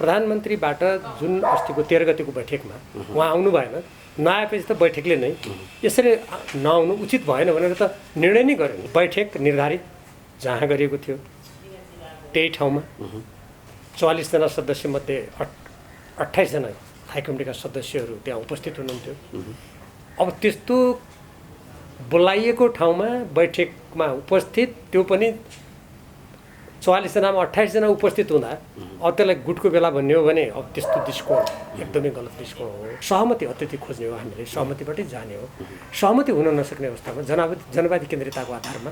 प्रधानमन्त्रीबाट जुन अस्तिको 13 गतिको बैठकमा उहाँ आउनु भएन, नआएपछि त बैठकले नै यसरी नआउनु उचित भएन भनेर त निर्णय नै गर्यो नि। बैठक निर्धारित जहाँ गरिएको थियो त्यही ठाउँमा 44 जना सदस्यमध्ये 28 जना हाई कमिटीका सदस्यहरू त्यहाँ उपस्थित हुनुहुन्थ्यो। अब त्यस्तो बोलाइएको ठाउँमा बैठकमा उपस्थित, त्यो पनि 44 जनामा 28 जना उपस्थित हुँदा अब त्यसलाई गुटको बेला भन्ने हो भने अब त्यस्तो दृष्टिकोण एकदमै गलत दृष्टिकोण हो। सहमति अत्यधिक खोज्ने हो, हामीले सहमतिबाटै जाने हो। सहमति हुन नसक्ने अवस्थामा जनवादी केन्द्रितताको आधारमा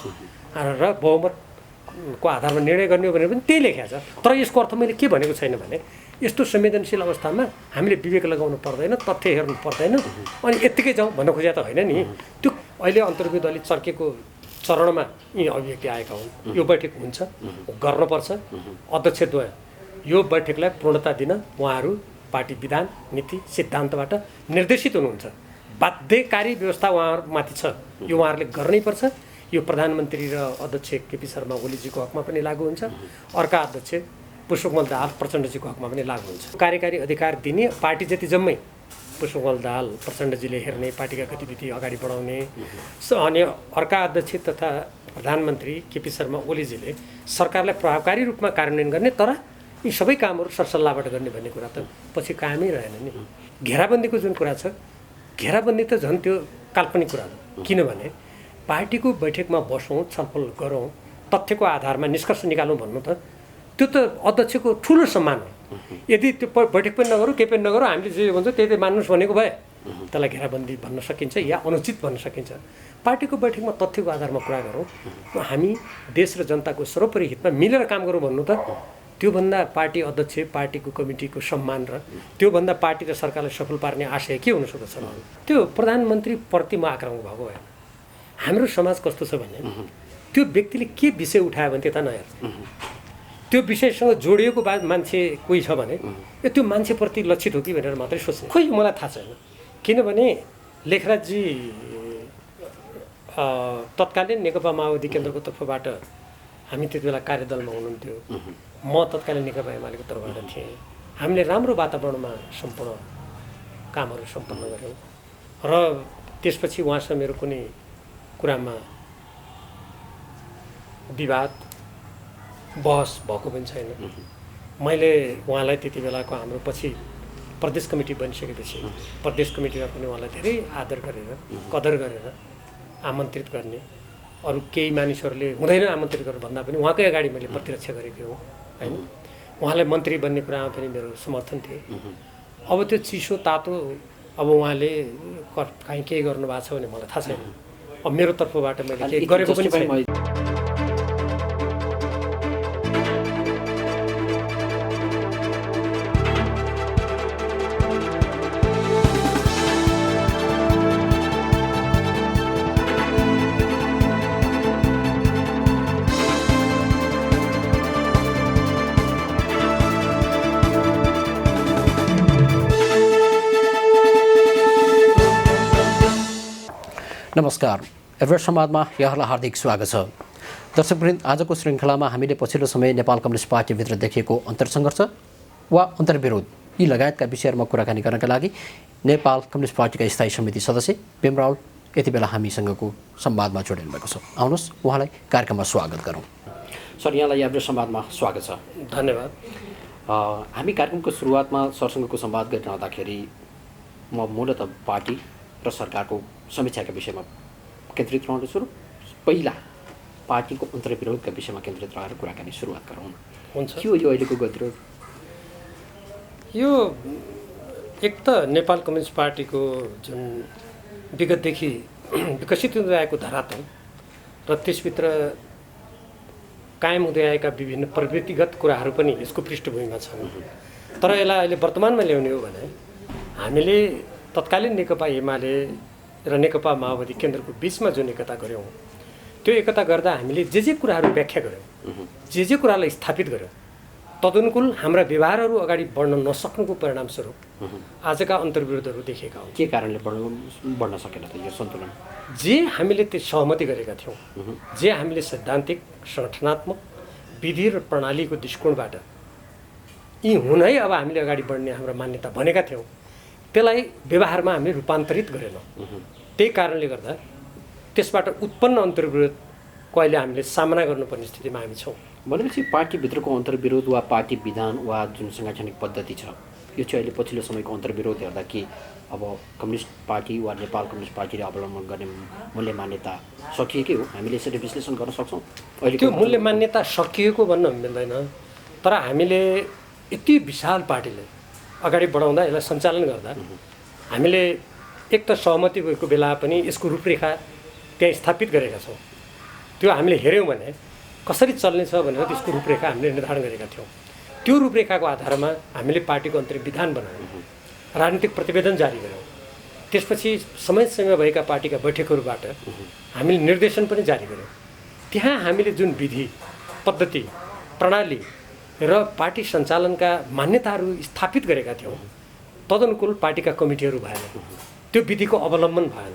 र बहुमतको आधारमा निर्णय गर्ने हो भने पनि त्यही लेखेको छ। तर यसको अर्थ मैले के भनेको छैन भने यस्तो संवेदनशील अवस्थामा हामीले विवेक लगाउनु पर्दैन, तथ्य हेर्नु पर्दैन अनि यत्तिकै जाउँ भन्न खोजेको त होइन नि। त्यो अहिले अन्तर्विरोध अलिक चर्केको चरणमा यी अभिव्यक्ति आएका हुन्। यो बैठक हुन्छ, गर्नुपर्छ। अध्यक्षद्वय यो बैठकलाई पूर्णता दिन उहाँहरू पार्टी विधान नीति सिद्धान्तबाट निर्देशित हुनुहुन्छ। बाध्यकारी व्यवस्था उहाँहरूमाथि छ, यो उहाँहरूले गर्नैपर्छ। यो प्रधानमन्त्री र अध्यक्ष केपी शर्मा ओलीजीको हकमा पनि लागू हुन्छ, अर्का अध्यक्ष पुष्पकमल दाहाल प्रचण्डजीको हकमा पनि लागू हुन्छ। कार्यकारी अधिकार दिने पार्टी जति जम्मै पुष्पकमल दाहाल प्रचण्डजीले हेर्ने, पार्टीका गतिविधि अगाडि बढाउने, अनि अर्का अध्यक्ष तथा प्रधानमन्त्री केपी शर्मा ओलीजीले सरकारलाई प्रभावकारी रूपमा कार्यान्वयन गर्ने, तर यी सबै कामहरू सरसल्लाहबाट गर्ने भन्ने कुरा त पछि कामै रहेन नि। घेराबन्दीको जुन कुरा छ, घेराबन्दी त झन् त्यो काल्पनिक कुरा हो। किनभने पार्टीको बैठकमा बसौँ, छलफल गरौँ, तथ्यको आधारमा निष्कर्ष निकालौँ भन्नु त त्यो त अध्यक्षको ठुलो सम्मान हो। यदि त्यो बैठक पनि नगरौँ, केही पनि नगरौँ, हामीले जे भन्छ त्यही त मान्नुहोस् भनेको भए त्यसलाई घेराबन्दी भन्न सकिन्छ या अनुचित भन्न सकिन्छ। पार्टीको बैठकमा तथ्यको आधारमा कुरा गरौँ, हामी देश र जनताको सर्वोपरि हितमा मिलेर काम गरौँ भन्नु त त्योभन्दा पार्टी अध्यक्ष, पार्टीको कमिटीको सम्मान र त्योभन्दा पार्टी र सरकारलाई सफल पार्ने आशय के हुन सक्दछ? त्यो प्रधानमन्त्रीप्रति म आक्रामक भएको भएन। हाम्रो समाज कस्तो छ भने त्यो व्यक्तिले के विषय उठायो भने त्यता नहेर, त्यो विषयसँग जोडिएको मान्छे कोही छ भने त्यो मान्छेप्रति लक्षित हो कि भनेर मात्रै सोच्ने। खोइ मलाई थाहा छैन। किनभने लेखराजजी तत्कालीन नेकपा माओवादी केन्द्रको तर्फबाट, हामी त्यति बेला कार्यदलमा हुनुहुन्थ्यो, म तत्कालीन नेकपा एमालेको तर्फबाट थिएँ। हामीले राम्रो वातावरणमा सम्पूर्ण कामहरू सम्पन्न गऱ्यौँ र त्यसपछि उहाँसँग मेरो कुनै कुरामा विवाद बहस भएको पनि छैन। मैले उहाँलाई त्यति बेलाको हाम्रो पछि प्रदेश कमिटी बनिसकेपछि प्रदेश कमिटीमा पनि उहाँलाई धेरै आदर गरेर कदर गरेर आमन्त्रित गर्ने, अरू केही मानिसहरूले हुँदैन आमन्त्रित गरेर भन्दा पनि उहाँकै अगाडि मैले प्रतिरक्षा गरेको हो होइन। उहाँलाई मन्त्री बन्ने कुरामा पनि मेरो समर्थन थियो। अब त्यो चिसो तातो अब उहाँले कहीँ केही गर्नुभएको छ भने मलाई थाहा छैन। अब मेरो तर्फबाट मैले केही गरेको पनि छैन। नमस्कार, एभरेस्ट संवादमा यहाँलाई हार्दिक स्वागत छ। दर्शकवृन्द, आजको श्रृङ्खलामा हामीले पछिल्लो समय नेपाल कम्युनिस्ट पार्टीभित्र देखिएको अन्तरसङ्घर्ष वा अन्तर्विरोध यी लगायतका विषयहरूमा कुराकानी गर्नका लागि नेपाल कम्युनिस्ट पार्टीका स्थायी समिति सदस्य भीम रावल यति बेला हामीसँगको संवादमा जोडिनु भएको छ। आउनुहोस् उहाँलाई कार्यक्रममा स्वागत गरौँ। सर, यहाँलाई एभरेस्ट संवादमा स्वागत छ। धन्यवाद। हामी कार्यक्रमको सुरुवातमा सरसँगको संवाद गरिरहँदाखेरि म मूलतः पार्टी र सरकारको समीक्षाका विषयमा केन्द्रित रहँदैछु र पहिला पार्टीको अन्तर्विरोधका विषयमा केन्द्रित रहेर कुराकानी सुरुवात गरौँ। हुन्छ। के हो यो अहिलेको गतिरोध? यो एक त नेपाल कम्युनिस्ट पार्टीको जुन विगतदेखि विकसित हुँदै आएको धरातल र त्यसभित्र कायम हुँदै आएका विभिन्न प्रवृत्तिगत कुराहरू पनि यसको पृष्ठभूमिमा छन्। तर यसलाई अहिले वर्तमानमा ल्याउने हो भने हामीले तत्कालीन नेकपा एमाले र नेकपा माओवादी केन्द्रको बिचमा जुन एकता गऱ्यौँ, त्यो एकता गर्दा हामीले जे कुराहरू व्याख्या गऱ्यौँ, जे कुरालाई स्थापित गऱ्यौँ, तदनुकूल हाम्रा व्यवहारहरू अगाडि बढ्न नसक्नुको परिणामस्वरूप आजका अन्तर्विरोधहरू देखेका हौँ। के कारणले बढ्न सकेन त यो सन्तुलन? जे हामीले त्यो सहमति गरेका थियौँ, जे हामीले सैद्धान्तिक सङ्गठनात्मक विधि र प्रणालीको दृष्टिकोणबाट यी हुन है अब हामीले अगाडि बढ्ने हाम्रो मान्यता भनेका थियौँ, त्यसलाई व्यवहारमा हामीले रूपान्तरित गरेनौँ। त्यही कारणले गर्दा त्यसबाट उत्पन्न अन्तर्विरोधको अहिले हामीले सामना गर्नुपर्ने स्थितिमा हामी छौँ। भनेपछि पार्टीभित्रको अन्तर्विरोध वा पार्टी विधान वा जुन साङ्गठनिक पद्धति छ यो चाहिँ अहिले पछिल्लो समयको अन्तर्विरोध हेर्दा के अब कम्युनिस्ट पार्टी वा नेपाल कम्युनिस्ट पार्टीले अवलम्बन गर्ने मूल्य मान्यता सकिएकै हो? हामीले यसरी विश्लेषण गर्न सक्छौँ? अहिले त्यो मूल्य मान्यता सकिएको भन्न मिल्दैन, तर हामीले यति विशाल पार्टीले अगाडि बढाउँदा यसलाई सञ्चालन गर्दा हामीले एक त सहमति भएको बेला पनि यसको रूपरेखा त्यहाँ स्थापित गरेका छौँ। त्यो हामीले हेऱ्यौँ भने कसरी चल्नेछ भनेर त्यसको रूपरेखा हामीले निर्धारण गरेका थियौँ। त्यो रूपरेखाको आधारमा हामीले पार्टीको अन्तरिम विधान बनायौँ, राजनीतिक प्रतिवेदन जारी गऱ्यौँ। त्यसपछि समयसँग भएका पार्टीका बैठकहरूबाट हामीले निर्देशन पनि जारी गऱ्यौँ। त्यहाँ हामीले जुन विधि पद्धति प्रणाली र पार्टी सञ्चालनका मान्यताहरू स्थापित गरेका थियौँ तदनुकूल पार्टीका कमिटीहरू भएन, त्यो विधिको अवलम्बन भएन।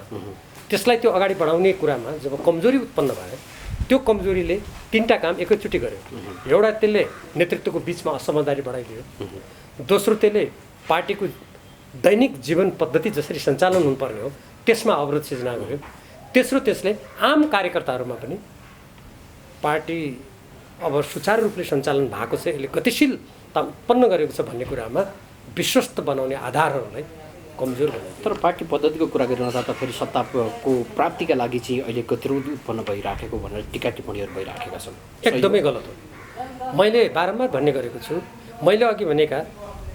त्यसलाई त्यो अगाडि बढाउने कुरामा जब कमजोरी उत्पन्न भयो, त्यो कमजोरीले तीनटा काम एकैचोटि गर्यो। एउटा त्यसले नेतृत्वको बिचमा असमझदारी बढाइदियो, दोस्रो त्यसले पार्टीको दैनिक जीवन पद्धति जसरी सञ्चालन हुनुपर्ने हो त्यसमा अवरोध सिर्जना गर्यो, तेस्रो त्यसले आम कार्यकर्ताहरूमा पनि पार्टी अब सुचारू रूपले सञ्चालन भएको छ, यसले गतिशीलता उत्पन्न गरेको छ भन्ने कुरामा विश्वस्त बनाउने आधारहरूलाई कमजोर बनायो। तर पार्टी पद्धतिको कुरा गरिरहँदा त फेरि सत्ताको प्राप्तिका लागि चाहिँ अहिले गतिरोध उत्पन्न भइराखेको भनेर टिका टिप्पणीहरू भइराखेका छन्। एकदमै गलत हो। मैले बारम्बार भन्ने गरेको छु, मैले अघि भनेका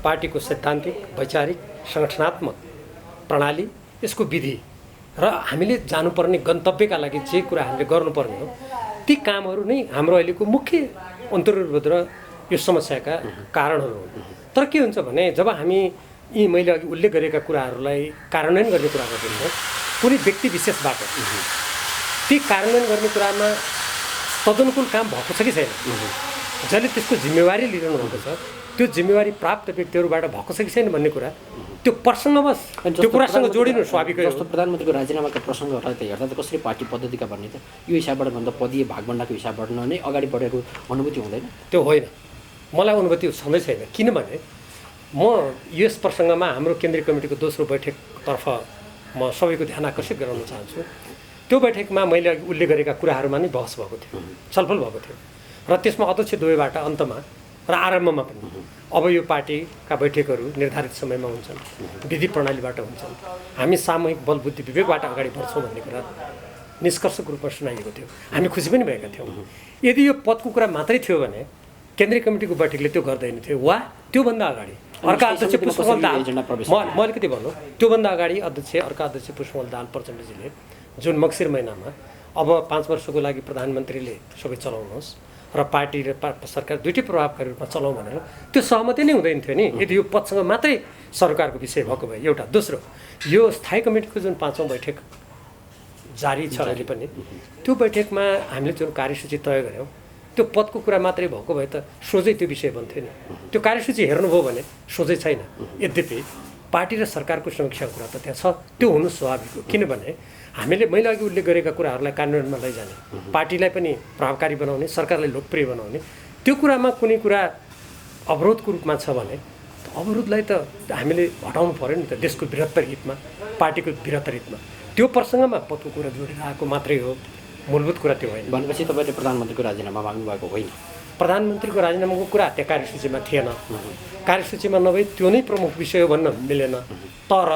पार्टीको सैद्धान्तिक वैचारिक सङ्गठनात्मक प्रणाली, यसको विधि र हामीले जानुपर्ने गन्तव्यका लागि जे कुरा हामीले गर्नुपर्ने हो ती कामहरू नै हाम्रो अहिलेको मुख्य अन्तर्विरोध र यो समस्याका कारणहरू हुन्। तर के हुन्छ भने जब हामी यी मैले अघि उल्लेख गरेका कुराहरूलाई कार्यान्वयन गर्ने कुरा गर्दैछौँ, कुनै व्यक्ति विशेषबाट ती कार्यान्वयन गर्ने कुरामा तदनुकूल काम भएको छ कि छैन, जसले त्यसको जिम्मेवारी लिइरहनु भएको छ त्यो जिम्मेवारी प्राप्त व्यक्तिहरूबाट भएको छ कि छैन भन्ने कुरा त्यो प्रसङ्गमा त्यो कुरासँग जोडिनु स्वाभाविक हो। जस्तो प्रधानमन्त्रीको राजीनामाका प्रसङ्गहरूलाई त हेर्दा त कसरी पार्टी पद्धतिका भन्ने त यो हिसाबबाट भन्दा पदीय भागभण्डाको हिसाबबाट नै अगाडि बढेको अनुभूति हुँदैन? त्यो होइन, मलाई अनुभूति छँदै छैन। किनभने म यस प्रसङ्गमा हाम्रो केन्द्रीय कमिटीको दोस्रो बैठकतर्फ म सबैको ध्यान आकर्षित गराउन चाहन्छु। त्यो बैठकमा मैले अघि उल्लेख गरेका कुराहरूमा नै बहस भएको थियो, छलफल भएको थियो र त्यसमा अध्यक्ष दुवैबाट अन्तमा र आरम्भमा पनि अब यो पार्टीका बैठकहरू निर्धारित समयमा हुन्छन्, विधि प्रणालीबाट हुन्छन्, हामी सामूहिक बल बुद्धि विवेकबाट अगाडि बढ्छौँ भन्ने कुरा निष्कर्षको रूपमा सुनाइएको थियो। हामी खुसी पनि भएका थियौँ। यदि यो पदको कुरा मात्रै थियो भने केन्द्रीय कमिटीको बैठकले त्यो गर्दैन थियो, वा त्योभन्दा अगाडि अर्का अध्यक्ष पुष्पकमल दाहाल, म अलिकति भन्नु, त्योभन्दा अगाडि अर्का अध्यक्ष पुष्पकमल दाहाल प्रचण्डजीले जुन मक्सिर महिनामा अब 5 वर्षको लागि प्रधानमन्त्रीले सबै चलाउनुहोस् र पार्टी र सरकार दुइटै प्रभावकारी रूपमा चलाउँ भनेर त्यो सहमति नै हुँदैन थियो नि, यदि यो पदसँग मात्रै सरकारको विषय भएको भए। एउटा दोस्रो, यो स्थायी कमिटीको जुन 5औँ बैठक जारी छ अहिले पनि, त्यो बैठकमा हामीले जुन कार्यसूची तय गऱ्यौँ त्यो पदको कुरा मात्रै भएको भए त सोझै त्यो विषय बन्थ्यो नि। त्यो कार्यसूची हेर्नुभयो भने सोझै छैन। यद्यपि पार्टी र सरकारको समीक्षाको कुरा त त्यहाँ छ, त्यो हुनु स्वाभाविक हो। किनभने हामीले मैले अघि उल्लेख गरेका कुराहरूलाई कार्यान्वयनमा लैजाने, पार्टीलाई पनि प्रभावकारी बनाउने, सरकारलाई लोकप्रिय बनाउने, त्यो कुरामा कुनै कुरा अवरोधको रूपमा छ भने अवरोधलाई त हामीले हटाउनु पऱ्यो नि त, देशको बृहत्तर हितमा, पार्टीको बृहत्तर हितमा। त्यो प्रसङ्गमा पदको कुरा जोडेर आएको मात्रै हो, मूलभूत कुरा त्यो होइन। भनेपछि तपाईँले प्रधानमन्त्रीको राजीनामा माग्नुभएको होइन? प्रधानमन्त्रीको राजीनामाको कुरा त्यहाँ कार्यसूचीमा थिएन, कार्यसूचीमा नभई त्यो नै प्रमुख विषय हो भन्न मिलेन। तर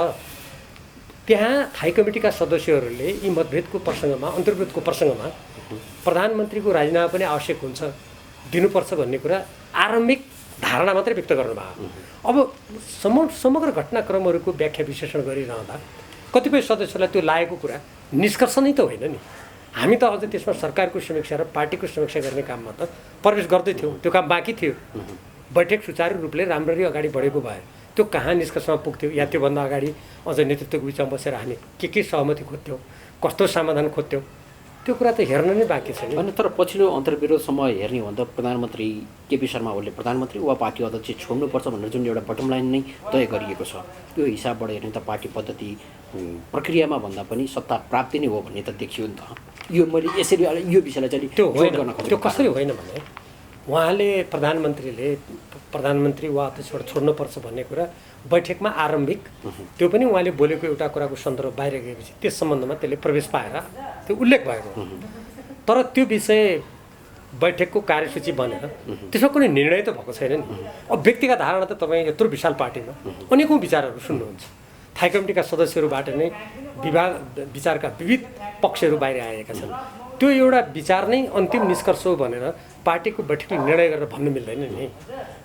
त्यहाँ थाई कमिटीका सदस्यहरूले यी मतभेदको प्रसङ्गमा, अन्तर्विरोधको प्रसङ्गमा प्रधानमन्त्रीको राजीनामा पनि आवश्यक हुन्छ, दिनुपर्छ भन्ने कुरा आरम्भिक धारणा मात्रै व्यक्त गर्नुभयो। अब समग्र घटनाक्रमहरूको व्याख्या विश्लेषण गरिरहँदा कतिपय सदस्यलाई त्यो लागेको कुरा निष्कर्ष नै त होइन नि। हामी त अझ त्यसमा सरकारको समीक्षा र पार्टीको समीक्षा गर्ने काममा त प्रवेश गर्दैथ्यौँ, त्यो काम बाँकी थियो। बैठक सुचारू रूपले राम्ररी अगाडि बढेको भए त्यो कहाँ निष्कर्षमा पुग्थ्यो, या त्योभन्दा अगाडि अझ नेतृत्वको बिचमा बसेर हामी के सहमति खोज्थ्यौँ, कस्तो समाधान खोज्थ्यौँ, त्यो कुरा त हेर्न नै बाँकी छ नि। अनि तर पछिल्लो अन्तर्विरोधसम्म हेर्ने हो भने त प्रधानमन्त्री केपी शर्मा ओलीले प्रधानमन्त्री वा पार्टी अध्यक्ष छोड्नुपर्छ भनेर जुन एउटा बटम लाइन नै तय गरिएको छ, त्यो हिसाबबाट हेर्ने त पार्टी पद्धति प्रक्रियामा भन्दा पनि सत्ता प्राप्ति नै हो भन्ने त देखियो नि त। यो मैले यसरी यो विषयलाई चाहिँ त्यो होइन, त्यो कसरी होइन भने उहाँले प्रधानमन्त्रीले प्रधानमन्त्री वा अध्यक्षबाट छोड्नुपर्छ भन्ने कुरा बैठकमा आरम्भिक त्यो पनि उहाँले बोलेको एउटा कुराको सन्दर्भ बाहिर गएपछि त्यस सम्बन्धमा त्यसले प्रवेश पाएर त्यो उल्लेख भएको तर त्यो विषय बैठकको कार्यसूची बनेर त्यसमा कुनै निर्णय त भएको छैन नि। अब व्यक्तिगत धारणा त तपाईँ यत्रो विशाल पार्टीमा अनेकौँ विचारहरू सुन्नुहुन्छ। थाई कमिटीका सदस्यहरूबाट नै विचारका विविध पक्षहरू बाहिर आएका छन्। त्यो एउटा विचार नै अन्तिम निष्कर्ष हो भनेर पार्टीको बैठकले निर्णय गरेर भन्नु मिल्दैन नि।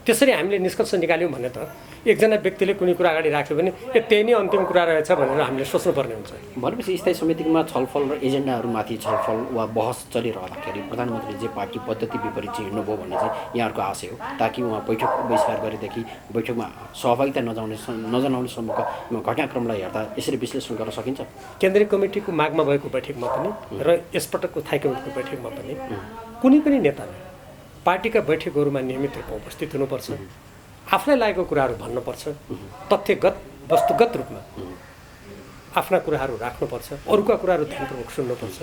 त्यसरी हामीले निष्कर्ष निकाल्यौँ भने त एकजना व्यक्तिले कुनै कुरा अगाडि राख्यो भने त्यही नै अन्तिम कुरा रहेछ भनेर हामीले सोच्नुपर्ने हुन्छ। भनेपछि स्थायी समितिमा छलफल र एजेन्डाहरूमाथि छलफल वा बहस चलिरहँदाखेरि प्रधानमन्त्रीले चाहिँ पार्टी पद्धति विपरीत चाहिँ हिँड्नुभयो भन्ने चाहिँ यहाँहरूको आशय हो, ताकि उहाँ बैठक बहिष्कार गरेदेखि बैठकमा सहभागिता नजनाउनेसम्मका घटनाक्रमलाई हेर्दा यसरी विश्लेषण गर्न सकिन्छ। केन्द्रीय कमिटीको मागमा भएको बैठकमा पनि र यसपटकको थाई कमिटीको बैठकमा पनि कुनै पनि नेताले पार्टीका बैठकहरूमा नियमित रूपमा उपस्थित हुनुपर्छ, आफूलाई लागेको कुराहरू भन्नुपर्छ, तथ्यगत वस्तुगत रूपमा आफ्ना कुराहरू राख्नुपर्छ, अरूका कुराहरू ध्यानपूर्वक सुन्नुपर्छ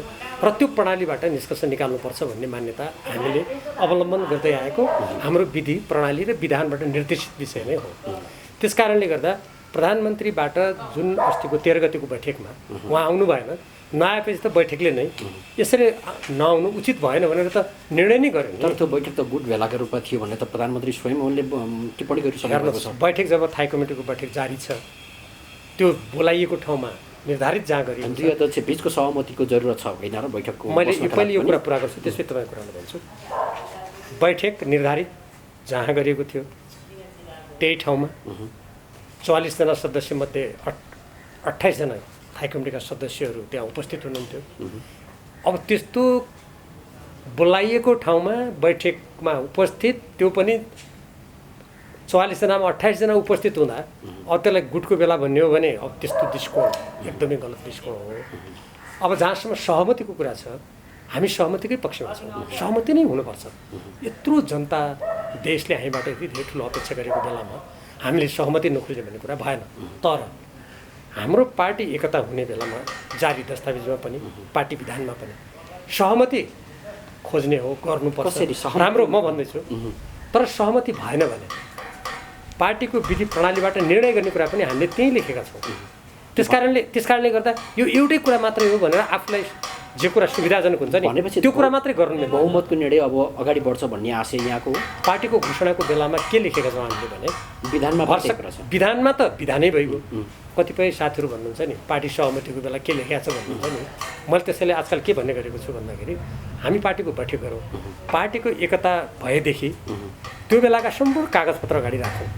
र त्यो प्रणालीबाट निष्कर्ष निकाल्नुपर्छ भन्ने मान्यता हामीले अवलम्बन गर्दै आएको हाम्रो विधि प्रणाली र विधानबाट निर्देशित विषय नै हो। त्यस कारणले गर्दा प्रधानमन्त्रीबाट जुन अस्तिको 13 गतिको बैठकमा उहाँ आउनु भएन, नआएपछि त बैठकले नै यसरी नआउनु उचित भएन भनेर त निर्णय नै गर्यो। तर त्यो बैठक त गुट भेलाका रूपमा थियो भने त प्रधानमन्त्री स्वयं उनले टिप्पणी गरिसक्नुभएको छ। बैठक जब थाई कमिटीको बैठक जारी छ, त्यो बोलाइएको ठाउँमा निर्धारित जहाँ गरियो दुई अध्यक्ष बिचको सहमतिको जरुरत छ होइन र बैठकको। मैले पहिले यो कुरा पुरा गर्छु, त्यसपछि तपाईँको कुरामा भन्छु। बैठक निर्धारित जहाँ गरिएको थियो त्यही ठाउँमा 44 जना सदस्यमध्ये 28 जना थाई कमिटीका सदस्यहरू त्यहाँ उपस्थित हुनुहुन्थ्यो। अब त्यस्तो बोलाइएको ठाउँमा बैठकमा उपस्थित, त्यो पनि 44 जनामा 28 जना उपस्थित हुँदा अब त्यसलाई गुटको बेला भन्ने हो भने अब त्यस्तो दृष्टिकोण एकदमै गलत दृष्टिकोण हो। अब जहाँसम्म सहमतिको कुरा छ, हामी सहमतिकै पक्षमा छौँ, सहमति नै हुनुपर्छ। यत्रो जनता देशले हामीबाट यति धेरै ठुलो अपेक्षा गरेको बेलामा हामीले सहमति नखोज्यो भन्ने कुरा भएन। तर हाम्रो पार्टी एकता हुने बेलामा जारी दस्तावेजमा पनि पार्टी विधानमा पनि सहमति खोज्ने हो, गर्नुपर्छ। राम्रो म भन्दैछु, तर सहमति भएन भने पार्टीको विधि प्रणालीबाट निर्णय गर्ने कुरा पनि हामीले त्यहीँ लेखेका छौँ। त्यसकारणले गर्दा यो एउटै कुरा मात्रै हो भनेर आफूलाई जे कुरा सुविधाजनक हुन्छ नि भनेपछि त्यो कुरा मात्रै गर्नु मिल्दैन। बहुमतको निर्णय अब अगाडि बढ्छ भन्ने आशय यहाँको हो। पार्टीको घोषणाको बेलामा के लेखेका छौँ हामीले भने विधानमा त विधानै भइगयो। कतिपय साथीहरू भन्नुहुन्छ नि पार्टी सहमतिको बेला के लेखेको छ भन्नुहुन्छ नि, मैले त्यसैले आजकल के भन्ने गरेको छु भन्दाखेरि हामी पार्टीको बैठक गरौँ, पार्टीको एकता भएदेखि त्यो बेलाका सम्पूर्ण कागजपत्र अगाडि राखौँ।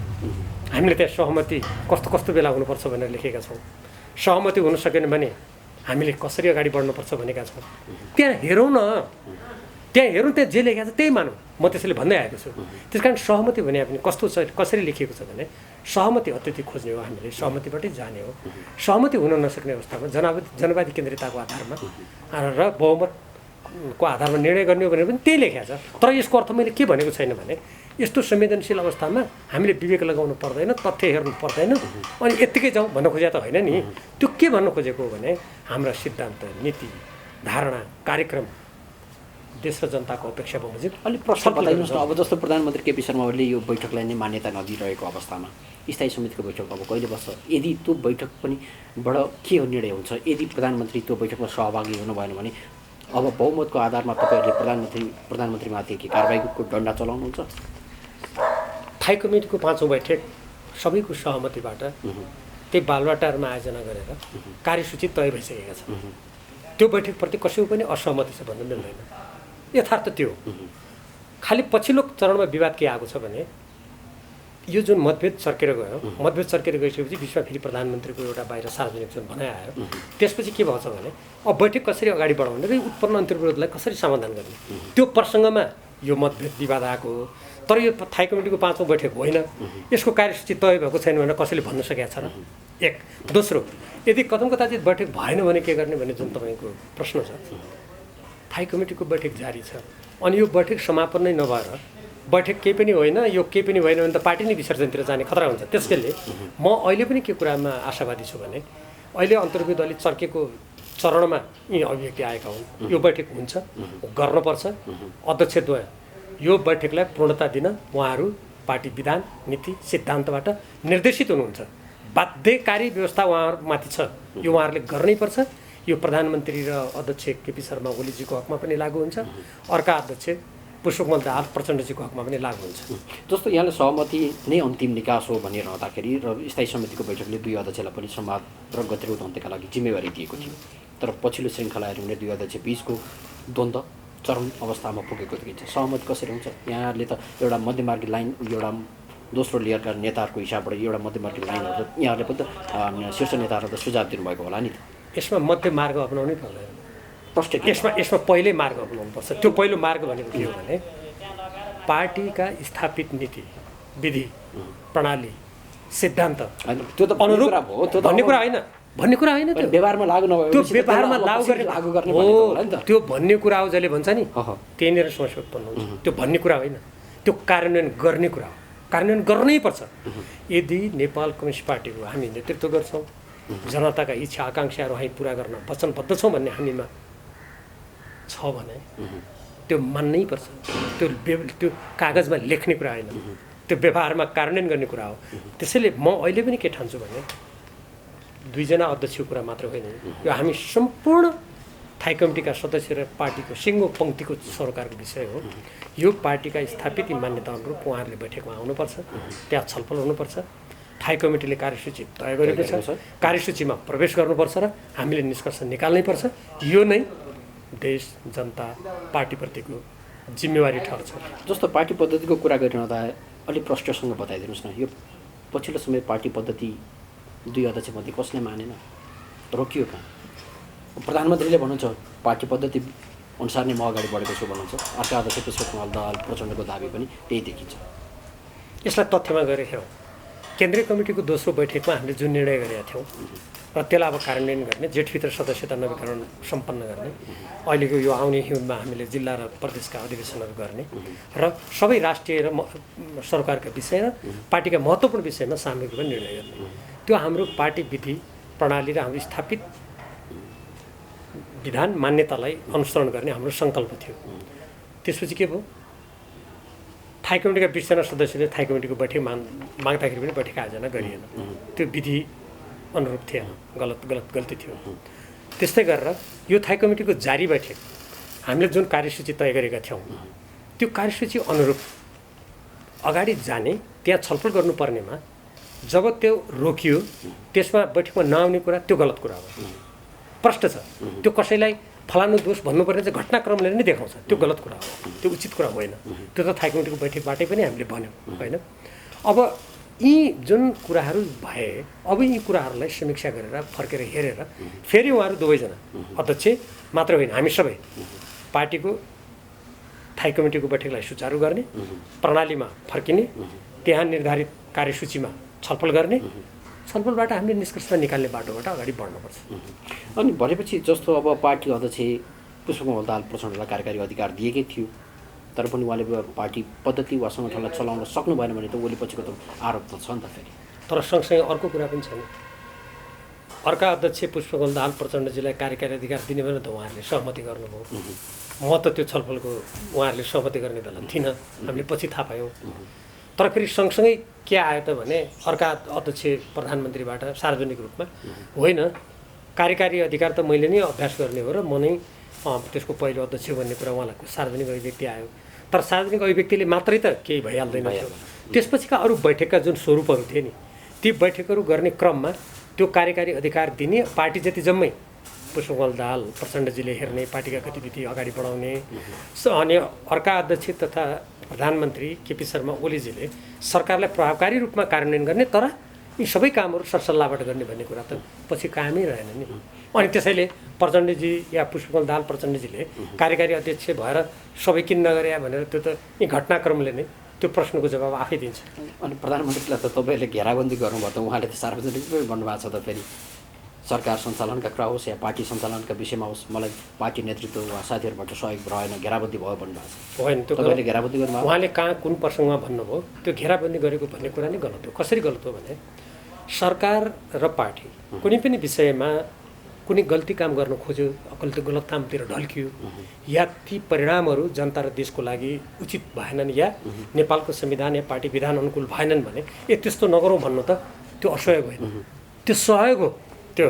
हामीले त्यहाँ सहमति कस्तो कस्तो बेला हुनुपर्छ भनेर लेखेका छौँ। सहमति हुन सकेन भने हामीले कसरी अगाडि बढ्नुपर्छ भनेका छौँ। त्यहाँ हेरौँ न, त्यहाँ जे लेखेको छ त्यही मानौँ। म त्यसैले भन्दै आएको छु। त्यस कारण सहमति भने पनि कस्तो छ, कसरी लेखिएको छ भने सहमति अत्यधिक खोज्ने हो, हामीले सहमतिबाटै जाने हो। सहमति हुन नसक्ने अवस्थामा जनवादी केन्द्रितताको आधारमा र बहुमतको आधारमा निर्णय गर्ने हो भने पनि त्यही लेखेको छ। तर यसको अर्थ मैले के भनेको छैन भने यस्तो संवेदनशील अवस्थामा हामीले विवेक लगाउनु पर्दैन, तथ्य हेर्नु पर्दैन अनि यत्तिकै जाउँ भन्न खोजेको त होइन नि। त्यो के भन्न खोजेको हो भने हाम्रा सिद्धान्त, नीति, धारणा, कार्यक्रम देश र जनताको अपेक्षा बमोजिम अलिक प्रश्न बताइदिनुहोस् न। अब जस्तो प्रधानमन्त्री केपी शर्मा ओलीले यो बैठकलाई नै मान्यता नदिइरहेको अवस्थामा स्थायी समितिको बैठक अब कहिले बस्छ? यदि त्यो बैठक पनि बाट के हो निर्णय हुन्छ, यदि प्रधानमन्त्री त्यो बैठकमा सहभागी हुनु भएन भने अब बहुमतको आधारमा तपाईँहरूले प्रधानमन्त्रीमाथि के कारबाहीको डन्डा चलाउनुहुन्छ? थाई कमिटीको 5औं बैठक सबैको सहमतिबाट त्यही बालुवाटारमा आयोजना गरेर कार्यसूची तय भइसकेका छ। त्यो बैठकप्रति कसैको पनि असहमति छ भन्नु मिल्दैन। यथार्थ त्यो खालि पछिल्लो चरणमा विवाद के आएको छ भने यो जुन मतभेद चर्केर गइसकेपछि बिचमा फेरि प्रधानमन्त्रीको एउटा बाहिर सार्वजनिक जुन भनाइ आयो, त्यसपछि के भएको छ भने अब बैठक कसरी अगाडि बढाउने र उत्पन्न अन्तर्विरोधलाई कसरी समाधान गर्ने, त्यो प्रसङ्गमा यो मतभेद विवाद आएको हो। तर यो थाई कमिटीको 5औं बैठक होइन, यसको कार्यसूची तय भएको छैन भनेर कसैले भन्न सकेको छ र? एक। दोस्रो, यदि कथम कदाचित बैठक भएन भने के गर्ने भन्ने जुन तपाईँको प्रश्न छ, थाई कमिटीको बैठक जारी छ अनि यो बैठक समापन नै नभएर बैठक केही पनि होइन, यो केही पनि भएन भने त पार्टी नै विसर्जनतिर जाने खतरा हुन्छ। त्यसैले म अहिले पनि के कुरामा आशावादी छु भने अहिले अन्तर्विरोध अलिक चर्केको चरणमा यी अभिव्यक्ति आएका हुन्। यो बैठक हुन्छ, गर्नुपर्छ। अध्यक्षद्वय यो बैठकलाई पूर्णता दिन उहाँहरू पार्टी विधान नीति सिद्धान्तबाट निर्देशित हुनुहुन्छ। बाध्यकारी व्यवस्था उहाँहरूमाथि छ, यो उहाँहरूले गर्नैपर्छ। यो प्रधानमन्त्री र अध्यक्ष केपी शर्मा ओलीजीको हकमा पनि लागू हुन्छ, अर्का अध्यक्ष पुष्पकमल दाहाल प्रचण्डजीको हकमा पनि लागू हुन्छ। जस्तो यहाँले सहमति नै अन्तिम निकास हो भनिरहँदाखेरि र स्थायी समितिको बैठकले दुई अध्यक्षलाई पनि संवाद र गतिरोध अन्त्यका लागि जिम्मेवारी दिएको थियो, तर पछिल्लो श्रृङ्खला हेऱ्यौँ भने दुई अध्यक्ष बिचको द्वन्द्व चरम अवस्थामा पुगेको देखिन्छ। सहमति कसरी हुन्छ? यहाँहरूले त एउटा मध्यमार्गी लाइन, एउटा दोस्रो लेयरका नेताहरूको हिसाबबाट एउटा मध्यमार्गी लाइनहरू यहाँहरूले पनि त शीर्ष नेताहरूलाई त सुझाव दिनुभएको होला नि त। यसमा मध्य मार्ग अपनाउनै पर्दैन। प्रष्ट यसमा पहिल्यै मार्ग अपनाउनुपर्छ। त्यो पहिलो मार्ग भनेको के हो भने पार्टीका स्थापित नीति विधि प्रणाली सिद्धान्त त्यो त अनुरूप भन्ने कुरा होइन, भन्ने कुरा होइन। त्यो व्यवहारमा लागू नभए त्यो व्यवहारमा लागू गर्ने हो, त्यो भन्ने कुरा हो। जसले भन्छ नि त्यहीँनिर समस्या उत्पन्न हुन्छ। त्यो भन्ने कुरा होइन, त्यो कार्यान्वयन गर्ने कुरा हो। कार्यान्वयन गर्नै पर्छ। यदि नेपाल कम्युनिस्ट पार्टीको हामी नेतृत्व गर्छौँ, जनताका इच्छा आकाङ्क्षाहरू हामी पुरा गर्न वचनबद्ध छौँ भन्ने हामीमा छ भने त्यो मान्नै पर्छ। त्यो कागजमा लेख्ने कुरा होइन, त्यो व्यवहारमा कार्यान्वयन गर्ने कुरा हो। त्यसैले म अहिले पनि के ठान्छु भने दुईजना अध्यक्षको कुरा मात्र होइन, यो हामी सम्पूर्ण थाई कमिटीका सदस्य र पार्टीको सिङ्गो पङ्क्तिको सरकारको विषय हो। यो पार्टीका स्थापित मान्यता अनुरूप उहाँहरूले बैठकमा आउनुपर्छ, त्यहाँ छलफल हुनुपर्छ। थाई कमिटीले कार्यसूची तय गरेको छ, कार्यसूचीमा प्रवेश गर्नुपर्छ र हामीले निष्कर्ष निकाल्नै पर्छ। यो नै देश जनता पार्टीप्रतिको जिम्मेवारी ठहर्छ। जस्तो पार्टी पद्धतिको कुरा गरिरहँदा अलिक प्रष्टसँग बताइदिनुहोस् न, यो पछिल्लो समय पार्टी पद्धति दुई अध्यक्षमध्ये कसले मानेन, रोकियो कहाँ? प्रधानमन्त्रीले भन्नुहुन्छ पार्टी पद्धति अनुसार नै म अगाडि बढेको छु भन्नुहुन्छ, अर्का अध्यक्ष पुष्पकमल दाहाल प्रचण्डको दाबी पनि त्यही देखिन्छ। यसलाई तथ्यमा गएर हेरौँ। केन्द्रीय कमिटीको दोस्रो बैठकमा हामीले जुन निर्णय गरेका थियौँ र त्यसलाई अब कार्यान्वयन गर्ने, जेठभित्र सदस्यता नवीकरण सम्पन्न गर्ने, अहिलेको यो आउने हिउँदमा हामीले जिल्ला र प्रदेशका अधिवेशनहरू गर्ने र सबै राष्ट्रिय र सरकारका विषय र पार्टीका महत्त्वपूर्ण विषयमा सामूहिक रूपमा निर्णय गर्ने, त्यो हाम्रो पार्टी विधि प्रणाली र हाम्रो स्थापित विधान मान्यतालाई अनुसरण गर्ने हाम्रो सङ्कल्प थियो। त्यसपछि के भयो? थाई कमिटीका 20 जना सदस्यले थाई कमिटीको बैठक माग्दाखेरि पनि बैठक आयोजना गरिएन। त्यो विधि अनुरूप थिएन, गल्ती थियो। त्यस्तै गरेर यो थाई कमिटीको जारी बैठक हामीले जुन कार्यसूची तय गरेका थियौँ त्यो कार्यसूची अनुरूप अगाडि जाने, त्यहाँ छलफल गर्नुपर्नेमा जब त्यो रोकियो त्यसमा बैठकमा नआउने कुरा त्यो गलत कुरा हो, प्रष्ट छ। त्यो कसैलाई फलानु दोष भन्नुपर्ने चाहिँ घटनाक्रमले नै देखाउँछ, त्यो गलत कुरा हो, त्यो उचित कुरा होइन। त्यो त थाई कमिटीको बैठकबाटै पनि हामीले भन्यौँ होइन। अब यी जुन कुराहरू भए, अब यी कुराहरूलाई समीक्षा गरेर फर्केर हेरेर फेरि उहाँहरू दुवैजना अध्यक्ष मात्र होइन, हामी सबै पार्टीको थाई कमिटीको बैठकलाई सुचारू गर्ने, प्रणालीमा फर्किने, त्यहाँ निर्धारित कार्यसूचीमा छलफल गर्ने, छलफलबाट हामीले निष्कर्ष निकाल्ने बाटोबाट अगाडि बढ्नुपर्छ। अनि भनेपछि जस्तो अब पार्टी अध्यक्ष पुष्पकमल दाहाल प्रचण्डलाई कार्यकारी अधिकार दिएकै थियो, तर पनि उहाँले पार्टी पद्धति वा सङ्गठनलाई चलाउन सक्नु भएन भने त ओली पछिको त आरोप त छ नि त फेरि। तर सँगसँगै अर्को कुरा पनि छ नि, अर्का अध्यक्ष पुष्पकमल दाहाल प्रचण्डजीलाई कार्यकारी अधिकार दिने भने त उहाँहरूले सहमति गर्नुभयो। म त त्यो छलफलको उहाँहरूले सहमति गर्ने बेला थिइनँ, हामीले पछि थाहा पायौँ। तर फेरि सँगसँगै के आयो त भने अर्का अध्यक्ष प्रधानमन्त्रीबाट सार्वजनिक रूपमा होइन, कार्यकारी अधिकार त मैले नै अभ्यास गर्ने हो र म नै त्यसको पहिलो अध्यक्ष भन्ने कुरा उहाँलाई सार्वजनिक अभिव्यक्ति आयो। तर सार्वजनिक अभिव्यक्तिले मात्रै त केही भइहाल्दैन थियो। त्यसपछिका अरू बैठकका जुन स्वरूपहरू थिए नि, ती बैठकहरू गर्ने क्रममा त्यो कार्यकारी अधिकार दिने पार्टी जति जम्मै पुष्पकमल दाहाल प्रचण्डजीले हेर्ने, पार्टीका गतिविधि अगाडि बढाउने, अनि अर्का अध्यक्ष तथा प्रधानमन्त्री केपी शर्मा ओलीजीले सरकारलाई प्रभावकारी रूपमा कार्यान्वयन गर्ने, तर यी सबै कामहरू सरसल्लाहबाट गर्ने भन्ने कुरा त पछि कामै रहेन नि। अनि त्यसैले प्रचण्डजी या पुष्पकमल दाहाल प्रचण्डजीले कार्यकारी अध्यक्ष भएर सबै किन नगरे भनेर त्यो त यी घटनाक्रमले नै त्यो प्रश्नको जवाब आफै दिन्छ। अनि प्रधानमन्त्रीलाई त तपाईँले घेराबन्दी गर्नुभयो त, उहाँले त सार्वजनिकमै भन्नुभएको छ त, फेरि सरकार सञ्चालनका कुरा होस् या पार्टी सञ्चालनका विषयमा होस्, मलाई पार्टी नेतृत्व वा साथीहरूबाट सहयोग रहेन, घेराबन्दी भयो भन्नुभएको छ। होइन, त्यो तपाईँले घेराबन्दी गर्नुभयो, उहाँले कहाँ कुन प्रसङ्गमा भन्नुभयो, त्यो घेराबन्दी गरेको भन्ने कुरा नै गलत हो। कसरी गलत हो भने सरकार र पार्टी कुनै पनि विषयमा कुनै गल्ती काम गर्न खोज्यो, गलत कामतिर ढल्कियो, या ती परिणामहरू जनता र देशको लागि उचित भएनन् या नेपालको संविधान या पार्टी विधान अनुकूल भएनन् भने त्यस्तो नगरौँ भन्नु त त्यो असहयोग होइन, त्यो सहयोग हो। त्यो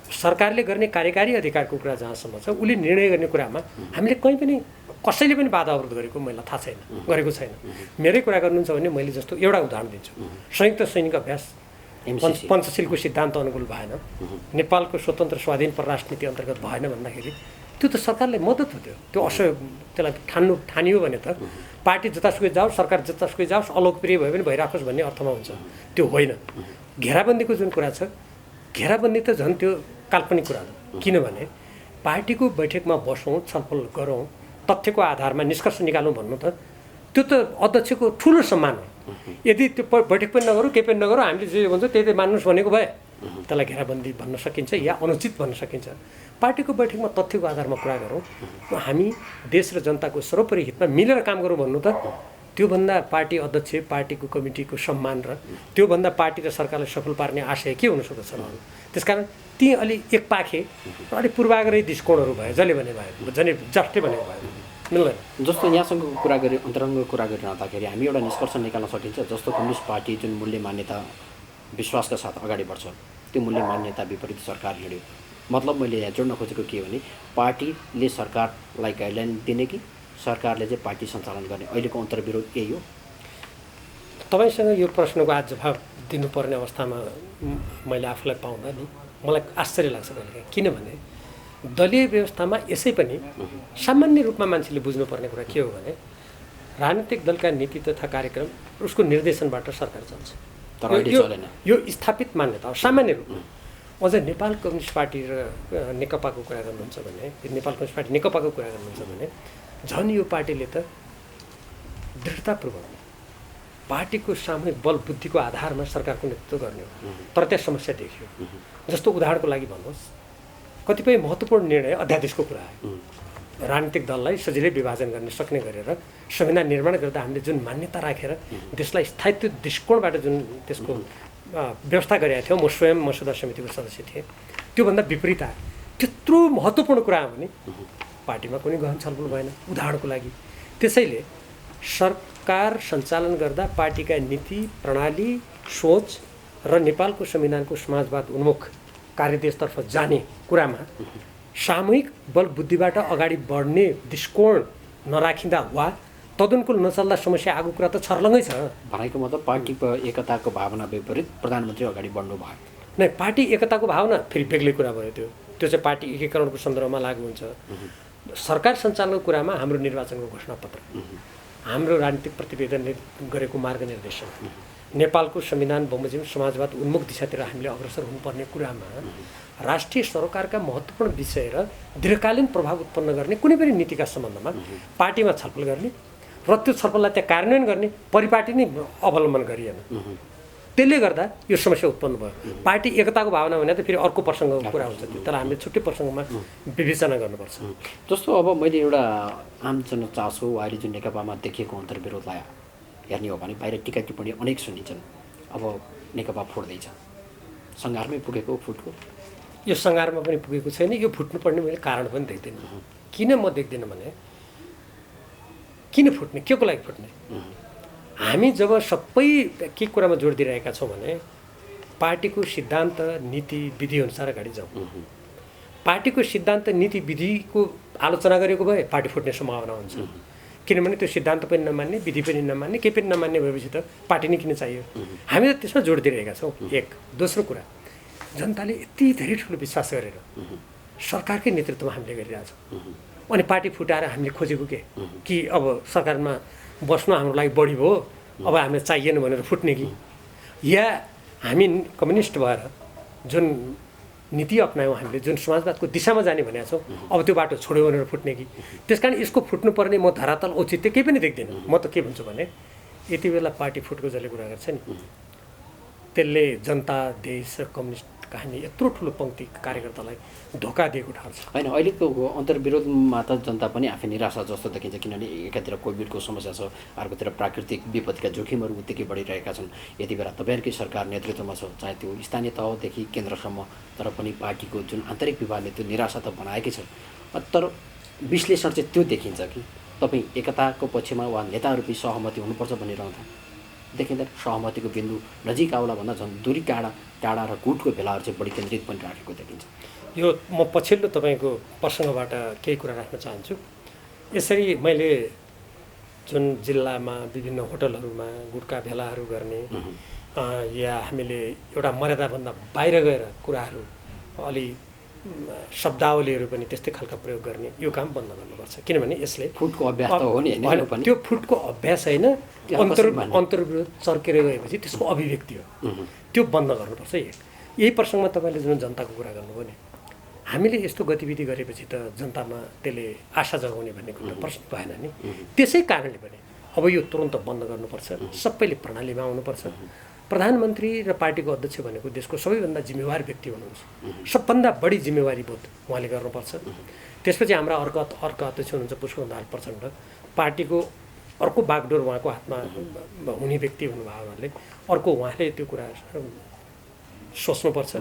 सरकारले गर्ने कार्यकारी अधिकारको कुरा जहाँसम्म छ, उसले निर्णय गर्ने कुरामा हामीले कहीँ पनि कसैले पनि बाधा अवरोध गरेको मलाई थाहा छैन, गरेको छैन। मेरै कुरा गर्नुहुन्छ भने मैले जस्तो एउटा उदाहरण दिन्छु। संयुक्त सैनिक अभ्यास पञ्चशीलको सिद्धान्त अनुकूल भएन, नेपालको स्वतन्त्र स्वाधीन परराष्ट्र नीति अन्तर्गत भएन भन्दाखेरि त्यो त सरकारले मद्दत हो। त्यो असहयोग, त्यसलाई ठानियो भने त पार्टी जतासुकै जाओस्, सरकार जतासुकै जाओस्, अलोकप्रिय भए पनि भइराखोस् भन्ने अर्थमा हुन्छ। त्यो होइन। घेराबन्दीको जुन कुरा छ, घेराबन्दी त झन् त्यो काल्पनिक कुरा हो। किनभने पार्टीको बैठकमा बसौँ, छलफल गरौँ, तथ्यको आधारमा निष्कर्ष निकालौँ भन्नु त त्यो त अध्यक्षको ठुलो सम्मान हो। यदि त्यो बैठक पनि नगरौँ, केही पनि नगरौँ, हामीले जे भन्छ त्यही त मान्नुहोस् भनेको भए त्यसलाई घेराबन्दी भन्न सकिन्छ या अनुचित भन्न सकिन्छ। पार्टीको बैठकमा तथ्यको आधारमा कुरा गरौँ, हामी देश र जनताको सर्वोपरि हितमा मिलेर काम गरौँ भन्नु त त्योभन्दा पार्टी अध्यक्ष, पार्टीको कमिटीको सम्मान र त्योभन्दा पार्टी र सरकारलाई सफल पार्ने आशय के हुन सक्दछ। त्यसकारण ती अलि एकपाखे अलिक पूर्वाग्रही दृष्टिकोणहरू भयो, जसले भने भयो, जसले भनेको भयो, मिल्दैन। जस्तो यहाँसँग कुरा गरी अन्तरङ्ग कुरा गरिरहँदाखेरि हामी एउटा निष्कर्ष निकाल्न सकिन्छ। जस्तो कम्युनिस्ट पार्टी जुन मूल्य मान्यता विश्वासका साथ अगाडि बढ्छ, त्यो मूल्य मान्यता विपरीत सरकार हिँड्यो। मतलब मैले यहाँ जोड्न खोजेको के भने पार्टीले सरकारलाई गाइडलाइन दिने कि सरकारले चाहिँ पार्टी सञ्चालन गर्ने, अहिलेको अन्तर्विरोध यही हो। तपाईँसँग यो प्रश्नको आज जवाब दिनुपर्ने अवस्थामा मैले आफूलाई पाउँदा नि मलाई आश्चर्य लाग्छ कहिलेकाहीँ। किनभने दलीय व्यवस्थामा यसै पनि सामान्य रूपमा मान्छेले बुझ्नुपर्ने कुरा के हो भने राजनीतिक दलका नीति तथा कार्यक्रम उसको निर्देशनबाट सरकार चल्छ। यो स्थापित मान्यता हो सामान्य रूपमा। अझ नेपाल कम्युनिस्ट पार्टी र नेकपाको कुरा गर्नुहुन्छ भने, नेपाल कम्युनिस्ट पार्टी नेकपाको कुरा गर्नुहुन्छ भने झन् यो पार्टीले त दृढतापूर्वक पार्टीको सामूहिक बल बुद्धिको आधारमा सरकारको नेतृत्व गर्ने हो। तर त्यहाँ समस्या देखियो। जस्तो उदाहरणको लागि भन्नुहोस्, कतिपय महत्त्वपूर्ण निर्णय अध्यादेशको कुरा आयो। राजनीतिक दललाई सजिलै विभाजन गर्न सक्ने गरेर संविधान निर्माण गर्दा हामीले जुन मान्यता राखेर देशलाई स्थायित्व दृष्टिकोणबाट जुन त्यसको व्यवस्था गरेका थियौँ, म स्वयं मसौदा समितिको सदस्य थिएँ, त्योभन्दा विपरीत आयो। त्यत्रो महत्त्वपूर्ण कुरा हो भने पार्टीमा कुनै गहन छलफल भएन उदाहरणको लागि। त्यसैले सरकार सञ्चालन गर्दा पार्टीका नीति, प्रणाली, सोच र नेपालको संविधानको समाजवाद उन्मुख कार्यदेशतर्फ जाने कुरामा सामूहिक बल बुद्धिबाट अगाडि बढ्ने दृष्टिकोण नराखिँदा वा तदनुकूल नचल्दा समस्या आएको कुरा त छर्लङ्गै छ। भनेको मतलब पार्टीको एकताको भावना विपरीत प्रधानमन्त्री अगाडि बढ्नु भयो। नै, पार्टी एकताको भावना फेरि बेग्लै कुरा भयो। त्यो चाहिँ पार्टी एकीकरणको सन्दर्भमा लागु हुन्छ। सरकार सञ्चालनको कुरामा हाम्रो निर्वाचनको घोषणापत्र, हाम्रो राजनीतिक प्रतिवेदन गरेको मार्गनिर्देशन, नेपालको संविधान बमोजिम समाजवाद उन्मुख दिशातिर हामीले अग्रसर हुनुपर्ने कुरामा राष्ट्रिय सरकारका महत्त्वपूर्ण विषय र दीर्घकालीन प्रभाव उत्पन्न गर्ने कुनै पनि नीतिका सम्बन्धमा पार्टीमा छलफल गर्ने र त्यो छलफललाई त्यहाँ कार्यान्वयन गर्ने परिपाटी नै अवलम्बन गरिएन। त्यसले गर्दा यो समस्या उत्पन्न भयो। पार्टी एकताको भावना भने त फेरि अर्को प्रसङ्गको कुरा हुन्छ, तर हामीले छुट्टै प्रसङ्गमा विवेचना गर्नुपर्छ। जस्तो अब मैले एउटा आम जनचासो वा अहिले जुन नेकपामा देखिएको अन्तर्विरोधलाई हेर्ने हो भने बाहिर टिका टिप्पणी अनेक सुनिन्छन्। अब नेकपा फुट्दैछ, सङ्घारमै पुगेको फुटको? यो सङ्घारमा पनि पुगेको छैन। यो फुट्नुपर्ने मैले कारण पनि देख्दिनँ। किन म देख्दिनँ भने किन फुट्ने, के को लागि फुट्ने? हामी जब सबै के कुरामा जोड दिइरहेका छौँ भने पार्टीको सिद्धान्त, नीति, विधिअनुसार अगाडि जाउँ। पार्टीको सिद्धान्त, नीति, विधिको आलोचना गरेको भए पार्टी फुट्ने सम्भावना हुन्छ। किनभने त्यो सिद्धान्त पनि नमान्ने, विधि पनि नमान्ने, केही पनि नमान्ने भएपछि त पार्टी नै किन चाहियो? हामी त त्यसमा जोड दिइरहेका छौँ। एक। दोस्रो कुरा, जनताले यति धेरै ठुलो विश्वास गरेर सरकारकै नेतृत्वमा हामीले गरिरहेछौँ, अनि पार्टी फुटाएर हामीले खोजेको के कि अब सरकारमा बस्नु हाम्रो लागि बढी भयो, अब हामीलाई चाहिएन भनेर फुट्ने कि, या हामी कम्युनिस्ट भएर जुन नीति अपनायौँ, हामीले जुन समाजवादको दिशामा जाने भनेको छौँ, अब त्यो बाटो छोड्यो भनेर फुट्ने कि? त्यसकारण यसको फुट्नुपर्ने म धरातल औचित्य केही पनि देख्दिनँ। म त के भन्छु भने यति बेला पार्टी फुटको जसले कुरा गर्छ नि, त्यसले जनता, देश र कम्युनिस्ट कहानी यत्रो ठुलो पङ्क्ति कार्यकर्तालाई धोका दिएको ठाउँछ। होइन, अहिलेको अन्तर्विरोधमा त जनता पनि आफै निराशा जस्तो देखिन्छ, किनभने एकातिर कोभिडको समस्या छ, अर्कोतिर प्राकृतिक विपत्तिका जोखिमहरू उत्तिकै बढिरहेका छन्। यति बेला तपाईँहरूकै सरकार नेतृत्वमा छ, चाहे त्यो स्थानीय तहदेखि केन्द्रसम्म, तर पनि पार्टीको जुन आन्तरिक विवादले त्यो निराशा त बनाएकै छ। तर विश्लेषण चाहिँ त्यो देखिन्छ कि तपाईँ एकताको पक्षमा वा नेताहरूबीच सहमति हुनुपर्छ भन्ने रहँदा देखिँदैन। सहमतिको बिन्दु नजिक आउला भन्दा झन् दूरी टाढा र गुटको भेलाहरू चाहिँ बढी केन्द्रित पनि राखेको देखिन्छ। यो म पछिल्लो तपाईँको प्रसङ्गबाट केही कुरा राख्न चाहन्छु। यसरी मैले जुन जिल्लामा विभिन्न होटलहरूमा गुटका भेलाहरू गर्ने या हामीले एउटा मर्यादाभन्दा बाहिर गएर कुराहरू अलि शब्दावलीहरू पनि त्यस्तै खालका प्रयोग गर्ने यो काम बन्द गर्नुपर्छ। किनभने यसले फुटको अभ्यास त हो नि, त्यो फुटको अभ्यास होइन, अन्तर्विरोध चर्केर गएपछि त्यसको अभिव्यक्ति हो, त्यो बन्द गर्नुपर्छ। यही प्रसङ्गमा तपाईँले जुन जनताको कुरा गर्नुभयो नि, हामीले यस्तो गतिविधि गरेपछि त जनतामा त्यसले आशा जगाउने भन्ने कुरा प्रश्न भएन नि। त्यसै कारणले पनि अब यो तुरन्त बन्द गर्नुपर्छ, सबैले प्रणालीमा आउनुपर्छ। प्रधानमन्त्री र पार्टीको अध्यक्ष भनेको देशको सबैभन्दा जिम्मेवार व्यक्ति हुनुहुन्छ, सबभन्दा बढी जिम्मेवारी बोध उहाँले गर्नुपर्छ। त्यसपछि हाम्रा अर्को अध्यक्ष हुनुहुन्छ पुष्पकमल प्रचण्ड, पार्टीको अर्को बागडोर उहाँको हातमा हुने व्यक्ति हुनुभयो उहाँले, अर्को उहाँले त्यो कुरा सोच्नुपर्छ।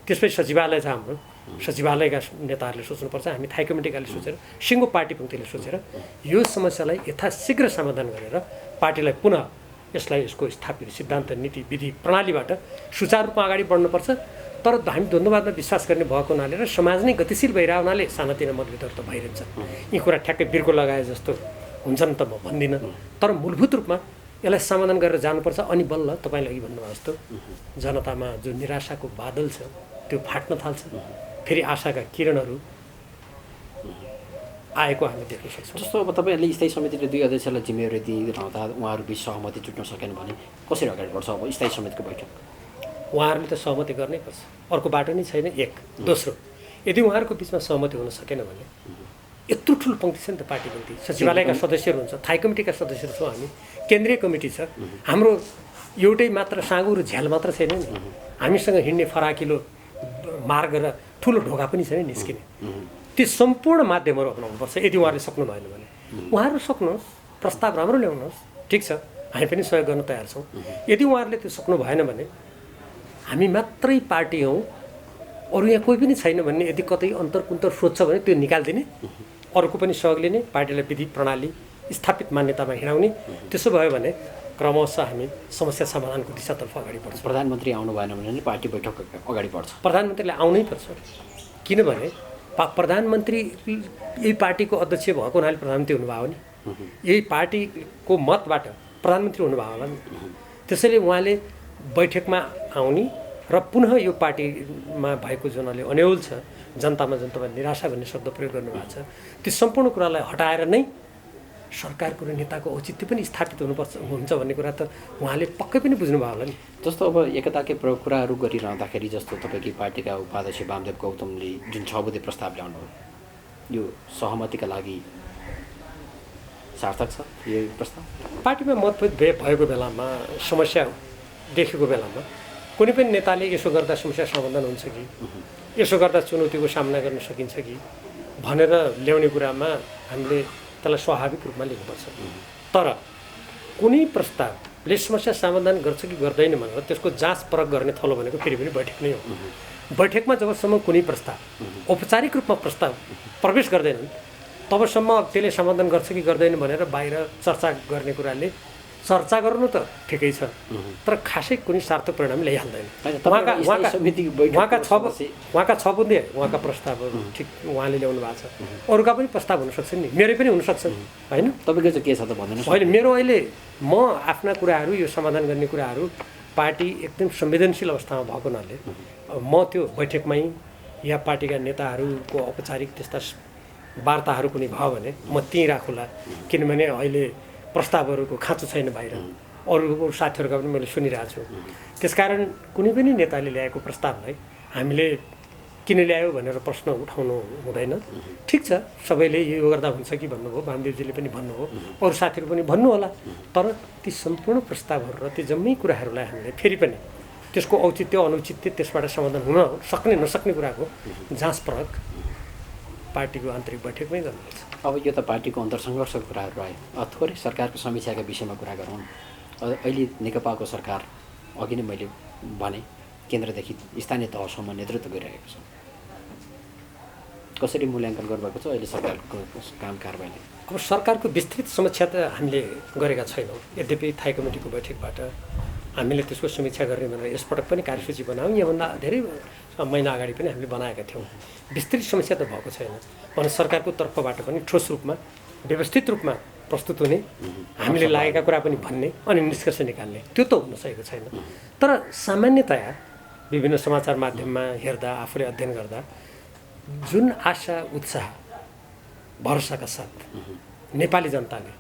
त्यसपछि सचिवालय छ हाम्रो, सचिवालयका नेताहरूले सोच्नुपर्छ, हामी थाई कमिटीकाले सोचेर, सिङ्गो पार्टी पङ्क्तिले सोचेर यो समस्यालाई यथाशीघ्र समाधान गरेर पार्टीलाई पुनः यसलाई यसको स्थापित सिद्धान्त नीति विधि प्रणालीबाट सुचारू रूपमा अगाडि बढ्नुपर्छ। तर हामी द्वन्द्ववादमा विश्वास गर्ने भएको हुनाले र समाज नै गतिशील भइरहेको हुनाले सानातिना मतभेदहरू त भइरहन्छ। यी कुरा ठ्याक्कै बिर्को लगाए जस्तो हुन्छन् त म भन्दिनँ, तर मूलभूत रूपमा यसलाई समाधान गरेर जानुपर्छ। अनि बल्ल तपाईँले अघि भन्नुभयो जस्तो जनतामा जो निराशाको बादल छ त्यो फाट्न थाल्छ, फेरि आशाका किरणहरू आएको हामी देख्न सक्छौँ। जस्तो अब तपाईँहरूले स्थायी समितिले 2 अध्यक्षलाई जिम्मेवारी दिइरहँदा उहाँहरूबिच सहमति जुट्न सकेन भने कसरी अगाडि बढ्छ अब स्थायी समितिको बैठक? उहाँहरूले त सहमति गर्नै पर्छ, अर्को बाटो नै छैन। एक दोस्रो, यदि उहाँहरूको बिचमा सहमति हुन सकेन भने यत्रो ठुलो पङ्क्ति छ नि त पार्टी पङ्क्ति, सचिवालयका सदस्यहरू हुन्छ, थाई कमिटीका सदस्यहरू छौँ हामी, केन्द्रीय कमिटी छ हाम्रो, एउटै मात्र साँगो र झ्याल मात्र छैन नि, हामीसँग हिँड्ने फराकिलो मार्ग र ठुलो ढोका पनि छैन निस्किने। ती सम्पूर्ण माध्यमहरू अपनाउनुपर्छ। यदि उहाँहरूले सक्नु भएन भने उहाँहरू सक्नुहोस्, प्रस्ताव राम्रो ल्याउनुहोस्, ठिक छ, हामी पनि सहयोग गर्न तयार छौँ। यदि उहाँहरूले त्यो सक्नु भएन भने हामी मात्रै पार्टी हौँ, अरू यहाँ कोही पनि छैन भन्ने यदि कतै अन्तरकुन्तर सोध्छ भने त्यो निकालिदिने, अरूको पनि सहयोग लिने, पार्टीलाई विधि प्रणाली स्थापित मान्यतामा हिँडाउने। त्यसो भयो भने क्रमशः हामी समस्या समाधानको दिशातर्फ अगाडि बढ्छौँ। प्रधानमन्त्री आउनु भएन भने पार्टी बैठक अगाडि बढ्छ। प्रधानमन्त्रीले आउनै पर्छ, किनभने प्रधानमन्त्री यही पार्टीको अध्यक्ष भएको हुनाले प्रधानमन्त्री हुनुभयो नि, यही पार्टीको मतबाट प्रधानमन्त्री हुनुभयो होला नि। त्यसैले उहाँले बैठकमा आउने र पुनः यो पार्टीमा भएको जुन अहिले अन्यल छ, जनतामा जुन तपाईँ निराशा भन्ने शब्द प्रयोग गर्नुभएको छ, त्यो सम्पूर्ण कुरालाई हटाएर नै सरकारको र नेताको औचित्य पनि स्थापित हुन्छ भन्ने कुरा त उहाँले पक्कै पनि बुझ्नुभयो होला नि। जस्तो अब एकताकै कुराहरू गरिरहँदाखेरि जस्तो तपाईँकै पार्टीका उपाध्यक्ष वामदेव गौतमले जुन 6 बुँदे प्रस्ताव ल्याउनु, यो सहमतिका लागि सार्थक छ यो प्रस्ताव? पार्टीमा मतभेद भएको बेलामा, समस्या देखेको बेलामा कुनै पनि नेताले यसो गर्दा समस्या समाधान हुन्छ कि, यसो गर्दा चुनौतीको सामना गर्न सकिन्छ कि भनेर ल्याउने कुरामा हामीले त्यसलाई स्वाभाविक रूपमा लिनुपर्छ। तर कुनै प्रस्तावले समस्या समाधान गर्छ कि गर्दैन भनेर त्यसको जाँच परख गर्ने थलो भनेको फेरि पनि बैठक नै हो। बैठकमा जबसम्म कुनै प्रस्ताव औपचारिक रूपमा प्रस्ताव प्रवेश गर्दैनन् तबसम्म त्यसले समाधान गर्छ कि गर्दैन भनेर बाहिर चर्चा गर्ने कुराले चर्चा गर्नु त ठिकै छ, तर खासै कुनै सार्थक परिणाम ल्याइहाल्दैन। उहाँका 6 बुँदे उहाँका प्रस्तावहरू ठिक उहाँले ल्याउनु भएको छ, अरूका पनि प्रस्ताव हुनसक्छन् नि, मेरै पनि हुनसक्छन् होइन। तपाईँको चाहिँ के छ त भन्नुहोस्? होइन, मेरो अहिले म आफ्ना कुराहरू यो समाधान गर्ने कुराहरू पार्टी एकदम संवेदनशील अवस्थामा भएको हुनाले म त्यो बैठकमै या पार्टीका नेताहरूको औपचारिक त्यस्ता वार्ताहरू कुनै भयो भने म त्यहीँ राखुला, किनभने अहिले प्रस्तावहरूको खाँचो छैन बाहिर, अरू साथीहरूका पनि मैले सुनिरहेको छु। त्यसकारण कुनै पनि नेताले ल्याएको प्रस्तावलाई हामीले किन ल्यायो भनेर प्रश्न उठाउनु हुँदैन। ठिक छ, सबैले यो गर्दा हुन्छ कि भन्नुभयो, वामदेवजीले पनि भन्नुभयो, अरू साथीहरू पनि भन्नु होला, तर ती सम्पूर्ण प्रस्तावहरू र ती जम्मै कुराहरूलाई हामीले फेरि पनि त्यसको औचित्य अनुचित्य त्यसबाट समाधान हुन सक्ने नसक्ने कुराको जाँच परख पार्टीको आन्तरिक बैठकमै गर्नुपर्छ। अब यो त पार्टीको अन्तरसङ्घर्षको कुराहरू रह्यो। थोरै सरकारको समीक्षाका विषयमा कुरा गरौँ। अहिले नेकपाको सरकार अघि नै मैले भने केन्द्रदेखि स्थानीय तहसम्म नेतृत्व गरिरहेको छ। कसरी मूल्याङ्कन गर्नुभएको छ अहिले सरकारको काम कारबाहीले? अब सरकारको विस्तृत समीक्षा त हामीले गरेका छैनौँ। यद्यपि थाई कमिटीको बैठकबाट हामीले त्यसको समीक्षा गर्ने भनेर यसपटक पनि कार्यसूची बनायौँ। योभन्दा धेरै महिना अगाडि पनि हामीले बनाएका थियौँ। विस्तृत समीक्षा त भएको छैन भने सरकारको तर्फबाट पनि ठोस रूपमा व्यवस्थित रूपमा प्रस्तुत हुने, हामीले लागेका कुरा पनि भन्ने अनि निष्कर्ष निकाल्ने त्यो त हुन सकेको छैन। तर सामान्यतया विभिन्न समाचार माध्यममा हेर्दा, आफूले अध्ययन गर्दा जुन आशा उत्साह भरोसाका साथ नेपाली जनताले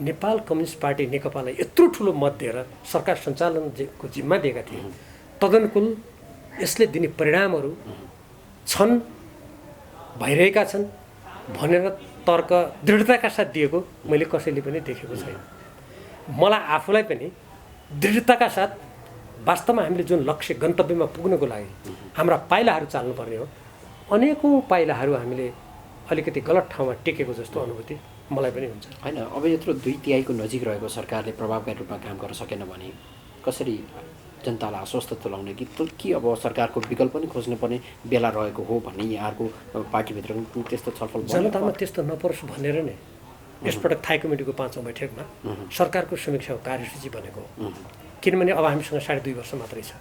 नेपाल कम्युनिस्ट पार्टी नेकपालाई यत्रो ठुलो मत दिएर सरकार सञ्चालनको जिम्मा दिएका थिए, तदनुकूल यसले दिने परिणामहरू छन्, भइरहेका छन् भनेर तर्क दृढताका साथ दिएको मैले कसैले पनि देखेको छैन। मलाई आफूलाई पनि दृढताका साथ वास्तवमा हामीले जुन लक्ष्य गन्तव्यमा पुग्नको लागि हाम्रा पाइलाहरू चाल्नुपर्ने हो, अनेकौँ पाइलाहरू हामीले अलिकति गलत ठाउँमा टेकेको जस्तो अनुभूति मलाई पनि हुन्छ। होइन, अब यत्रो 2/3 नजिक रहेको सरकारले प्रभावकारी रूपमा काम गर्न सकेन भने कसरी जनतालाई आश्वस्त तुल्याउने कि अब सरकारको विकल्प पनि खोज्नुपर्ने बेला रहेको हो भन्ने यहाँहरूको पार्टीभित्र त्यस्तो छलफल जनतामा त्यस्तो नपरोस् भनेर नै यसपटक थाई कमिटीको 5औँ बैठकमा सरकारको समीक्षाको कार्यसूची बनेको हो। किनभने अब हामीसँग 2.5 वर्ष मात्रै छ।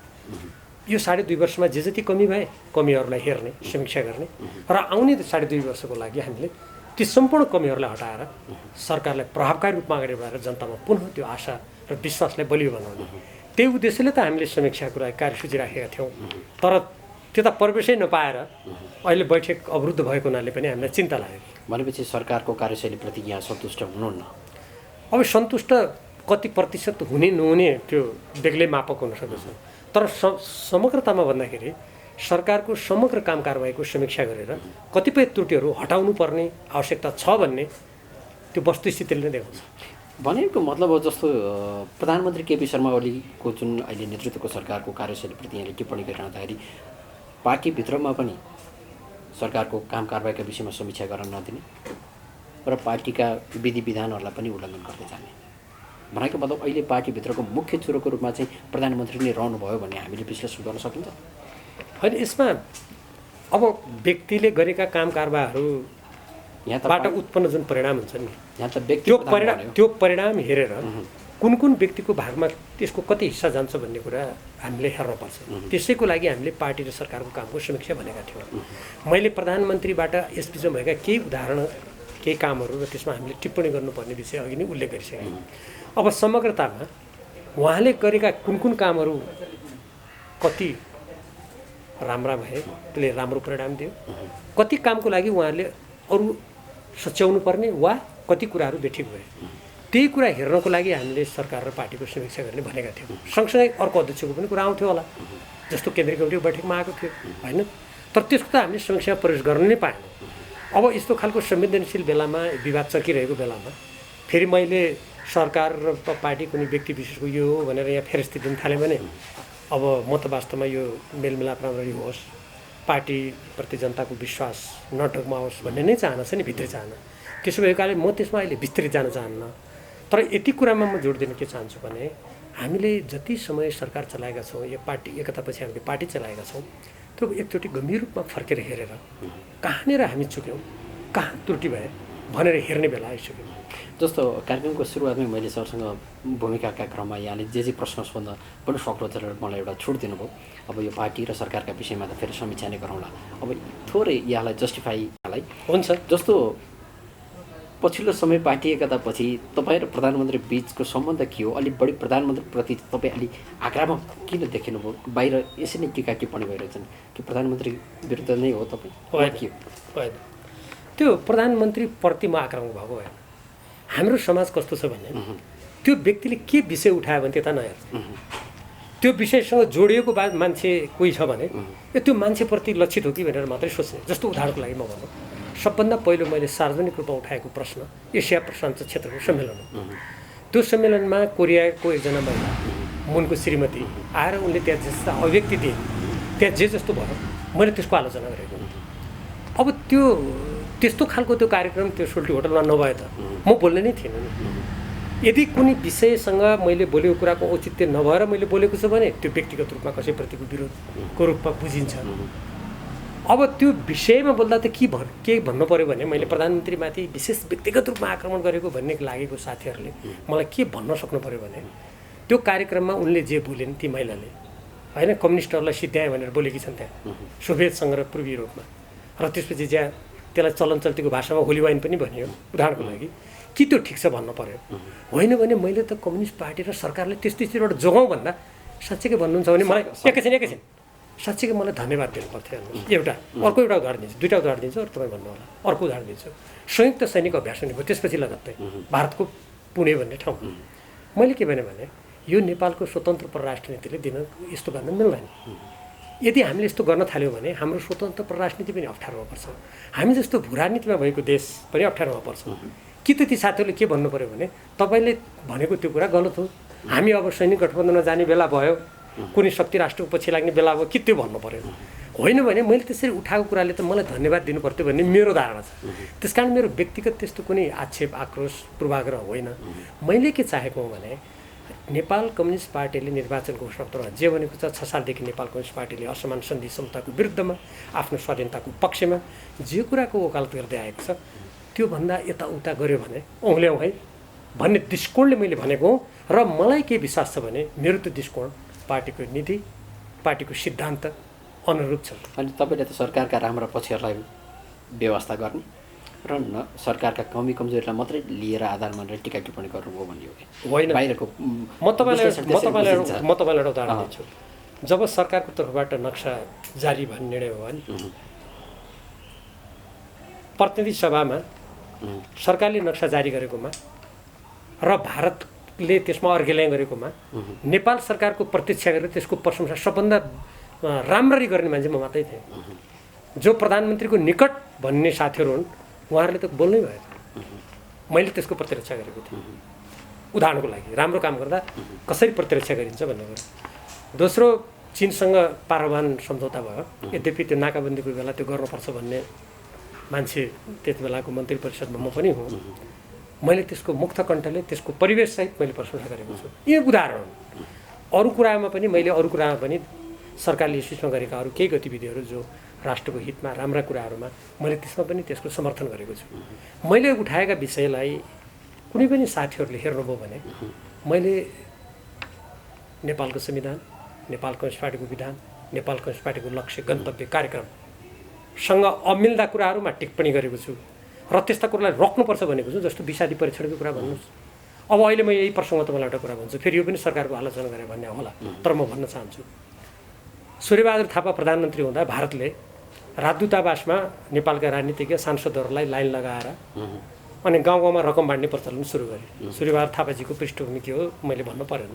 यो 2.5 वर्षमा जे जति कमी भए कमीहरूलाई हेर्ने, समीक्षा गर्ने र आउने 2.5 वर्षको लागि हामीले ती सम्पूर्ण कमीहरूलाई हटाएर सरकारलाई प्रभावकारी रूपमा अगाडि बढाएर जनतामा पुनः त्यो आशा र विश्वासलाई बलियो बनाउने, त्यही उद्देश्यले त हामीले समीक्षाको लागि कार्यसूची राखेका थियौँ। तर त्यता प्रवेशै नपाएर अहिले बैठक अवरुद्ध भएको हुनाले पनि हामीलाई चिन्ता लाग्यो। भनेपछि सरकारको कार्यशैलीप्रति यहाँ सन्तुष्ट हुनुहुन्न? अब सन्तुष्ट कति प्रतिशत हुने नहुने त्यो बेग्लै मापक हुन सक्दछ, तर समग्रतामा भन्दाखेरि सरकारको समग्र काम कारबाहीको समीक्षा गरेर कतिपय त्रुटिहरू हटाउनु पर्ने आवश्यकता छ भन्ने त्यो वस्तुस्थितिले नै देखाउँछ। भनेको मतलब हो जस्तो प्रधानमन्त्री केपी शर्मा ओलीको जुन अहिले नेतृत्वको सरकारको कार्यशैलीप्रति यहाँले टिप्पणी गरिरहँदाखेरि पार्टीभित्रमा पनि सरकारको काम कारबाहीका विषयमा समीक्षा गर्न नदिने र पार्टीका विधि विधानहरूलाई पनि उल्लङ्घन गर्दै जाने भनेको मतलब अहिले पार्टीभित्रको मुख्य चुरोको रूपमा चाहिँ प्रधानमन्त्री नै रहनुभयो भन्ने हामीले विश्लेषण गर्न सकिन्छ? होइन, यसमा अब व्यक्तिले गरेका काम कारबाहीहरू यहाँबाट उत्पन्न जुन परिणाम हुन्छ नि, यहाँ त व्यक्ति त्यो परिणाम हेरेर कुन कुन व्यक्तिको भागमा त्यसको कति हिस्सा जान्छ भन्ने कुरा हामीले हेर्नुपर्छ। त्यसैको लागि हामीले पार्टी र सरकारको कामको समीक्षा भनेका थियौँ। मैले प्रधानमन्त्रीबाट यसबिचमा भएका केही उदाहरण, केही कामहरू र त्यसमा हामीले टिप्पणी गर्नुपर्ने विषय अघि नै उल्लेख गरिसकेँ। अब समग्रतामा उहाँले गरेका कुन कुन कामहरू कति राम्रा भए, त्यसले राम्रो परिणाम दियो, कति कामको लागि उहाँहरूले अरू सच्याउनु पर्ने वा कति कुराहरू बेठिक भए, त्यही कुरा हेर्नको लागि हामीले सरकार र पार्टीको समीक्षा गर्ने भनेका थियौँ। सँगसँगै अर्को अध्यक्षको पनि कुरा आउँथ्यो होला, जस्तो केन्द्रीय कमिटीको बैठकमा आएको थियो होइन, तर त्यसको त हामीले समीक्षामा प्रवेश गर्न नै पाएनौँ। अब यस्तो खालको संवेदनशील बेलामा, विवाद चर्किरहेको बेलामा फेरि मैले सरकार र पार्टी कुनै व्यक्ति विशेषको यो हो भनेर यहाँ फेरस्ती दिन थालेँ भने अब म त वास्तवमा यो मेलमिलाप राम्ररी होस्, पार्टीप्रति जनताको विश्वास नडगमाओस् भन्ने नै चाहना छ नि, भित्री चाहना। त्यसो भएको कारणले म त्यसमा अहिले विस्तृत जान चाहन्न। तर यति कुरामा म जोड दिन के चाहन्छु भने हामीले जति समय सरकार चलाएका छौँ, यो पार्टी एकतापछि हामीले पार्टी चलाएका छौँ, त्यो एकचोटि गम्भीर रूपमा फर्केर हेरेर कहाँनिर हामी चुक्यौँ, कहाँ त्रुटि भए भनेर हेर्ने बेला आइसक्यो। जस्तो कार्यक्रमको सुरुवातमै मैले सरसँग भूमिकाका क्रममा यहाँले जे प्रश्न सोध्न पनि सक्नु भनेर मलाई एउटा छुट दिनुभयो। अब यो पार्टी र सरकारका विषयमा त फेरि समीक्षा नै गरौँला। अब थोरै यहाँलाई जस्टिफाईलाई हुन्छ। जस्तो पछिल्लो समय पार्टी एकतापछि तपाईँ र प्रधानमन्त्री बिचको सम्बन्ध के हो? अलिक बढी प्रधानमन्त्रीप्रति तपाईँ अलिक आक्रामक किन देखिनुभयो? बाहिर यसै नै टिका टिप्पणी भइरहेछन् कि प्रधानमन्त्री विरुद्ध नै हो तपाईँ? होइन, त्यो प्रधानमन्त्रीप्रति म आक्रामक भएको होइन। हाम्रो समाज कस्तो छ भने त्यो व्यक्तिले के विषय उठायो भने त्यता नहेर, त्यो विषयसँग जोडिएको मान्छे कोही छ भने त्यो मान्छेप्रति लक्षित हो कि भनेर मात्रै सोच्ने। जस्तो उदाहरणको लागि म भनौँ, सबभन्दा पहिलो मैले सार्वजनिक रूपमा उठाएको प्रश्न एसिया प्रशान्त क्षेत्रको सम्मेलन हो। त्यो सम्मेलनमा कोरियाको एकजना महिला मुनको श्रीमती आएर उनले त्यहाँ जस्ता अभिव्यक्ति दिए, त्यहाँ जे जस्तो भयो मैले त्यसको आलोचना गरेको। अब त्यस्तो खालको त्यो कार्यक्रम त्यो सोल्टी होटलमा नभए त म बोल्ने नै थिइनँ नि। यदि कुनै विषयसँग मैले बोलेको कुराको औचित्य नभएर मैले बोलेको छु भने त्यो व्यक्तिगत रूपमा कसैप्रतिको विरोधको रूपमा बुझिन्छ। अब त्यो विषयमा बोल्दा त के भन्नु पऱ्यो भने मैले प्रधानमन्त्रीमाथि विशेष व्यक्तिगत रूपमा आक्रमण गरेको भन्ने लागेको साथीहरूले मलाई के भन्न सक्नु पऱ्यो भने त्यो कार्यक्रममा उनले जे बोलिन् ती महिलाले होइन कम्युनिस्टहरूलाई सिद्ध्याए भनेर बोलेकी छन् त्यहाँ सोभियत सङ्घ र पूर्वी युरोपमा। र त्यसपछि त्यहाँ त्यसलाई चलन चल्तीको भाषामा होली वाइन पनि भनियो उदाहरणको लागि। कि त्यो ठिक छ भन्नु पऱ्यो? होइन भने मैले त कम्युनिस्ट पार्टी र सरकारले त्यस्तो स्थितिबाट जोगाउँ भन्दा साँच्चीकै भन्नुहुन्छ भने मलाई एकैछिन साँच्चीकै मलाई धन्यवाद दिनु पर्थ्यो। एउटा अर्को एउटा उदाहरण दिन्छु, दुईवटा उदाहरण दिन्छु र तपाईँ भन्नु होला। अर्को उदाहरण दिन्छु, संयुक्त सैनिक अभ्यास हुने भयो त्यसपछि लगत्तै भारतको पुणे भन्ने ठाउँ। मैले के भने यो नेपालको स्वतन्त्र परराष्ट्र नीतिले दिन यस्तो गर्न मिल्दैन। यदि हामीले यस्तो गर्न थाल्यौँ भने हाम्रो स्वतन्त्र परराष्ट्र नीति पनि अप्ठ्यारोमा पर्छ, हामी जस्तो भू राजनीतिमा भएको देश पनि अप्ठ्यारोमा पर्छ। कि त ती साथीहरूले के भन्नु पऱ्यो भने तपाईँले भनेको त्यो कुरा गलत हो, हामी अब सैनिक गठबन्धनमा जाने बेला भयो, कुनै शक्ति राष्ट्रको पछि लाग्ने बेला भयो, कि त्यो भन्नु पऱ्यो? होइन भने मैले त्यसरी उठाएको कुराले त मलाई धन्यवाद दिनु पर्थ्यो भन्ने मेरो धारणा छ। त्यसकारण मेरो व्यक्तिगत त्यस्तो कुनै आक्षेप आक्रोश पूर्वाग्रह होइन। मैले के चाहेको हो भने नेपाल कम्युनिस्ट पार्टीले निर्वाचन घोषणापत्रमा जे भनेको छ 6 सालदेखि नेपाल कम्युनिस्ट पार्टीले असमान सन्धि समताको विरुद्धमा आफ्नो स्वाधीनताको पक्षमा जे कुराको वकालत गर्दै आएको छ त्योभन्दा यताउता गऱ्यो भने औँल्याउँ है भन्ने दृष्टिकोणले मैले भनेको हो। र मलाई के विश्वास छ भने मेरो त्यो दृष्टिकोण पार्टीको नीति पार्टीको सिद्धान्त अनुरूप छ। अनि तपाईँले त सरकारका राम्रा पक्षहरूलाई व्यवस्था गर्ने र सरकारका कमी कमजोरीलाई मात्रै लिएर आधार मानेर टिका टिप्पणी गर्नुभयो भन्ने हो कि होइन? बाहिरको म तपाईँलाई एउटा उदाहरण दिन्छु। जब सरकारको तर्फबाट नक्सा जारी भन्ने निर्णय भयो नि, प्रतिनिधि सभामा सरकारले नक्सा जारी गरेकोमा र भारतले त्यसमा अर्घ्याल्याङ गरेकोमा नेपाल सरकारको प्रतीक्षा गरेर त्यसको प्रशंसा सबभन्दा राम्ररी गर्ने मान्छे म मात्रै थिएँ। जो प्रधानमन्त्रीको निकट भन्ने साथीहरू हुन् उहाँहरूले त बोल्नै भयो। मैले त्यसको प्रतिरक्षा गरेको थिएँ उदाहरणको लागि। राम्रो काम गर्दा कसरी प्रतिरक्षा गरिन्छ भन्ने कुरा। दोस्रो, चीनसँग पारवान सम्झौता भयो, यद्यपि त्यो नाकाबन्दीको बेला त्यो गर्नुपर्छ भन्ने मान्छे त्यति बेलाको मन्त्री परिषदमा म पनि हुँ। मैले त्यसको मुक्त कण्ठले त्यसको परिवेशसहित मैले प्रशंसा गरेको छु। यी उदाहरण अरू कुरामा पनि सरकारले सूचना गरेका अरू केही गतिविधिहरू जो राष्ट्रको हितमा राम्रा कुराहरूमा मैले त्यसमा पनि त्यसको समर्थन गरेको छु। मैले उठाएका विषयलाई कुनै पनि साथीहरूले हेर्नुभयो भने मैले नेपालको संविधान, नेपाल कम्युनिस्ट पार्टीको विधान, नेपाल कम्युनिस्ट पार्टीको लक्ष्य गन्तव्य कार्यक्रमसँग अमिल्दा कुराहरूमा टिप्पणी गरेको छु र त्यस्ता कुरालाई रोक्नुपर्छ भनेको छु। जस्तो विषादी परीक्षणको कुरा भन्नुहोस्। अब अहिले म यही प्रसङ्गमा तपाईँलाई एउटा कुरा भन्छु, फेरि यो पनि सरकारको आलोचना गरेर भन्ने होला, तर म भन्न चाहन्छु सूर्यबहादुर थापा प्रधानमन्त्री हुँदा भारतले राजदूतावासमा नेपालका राजनीतिज्ञ सांसदहरूलाई लाइन लगाएर अनि गाउँ गाउँमा रकम बाँड्ने प्रचलन सुरु गरे। सूर्यबहादुर थापाजीको पृष्ठभूमि के हो मैले भन्नु परेन।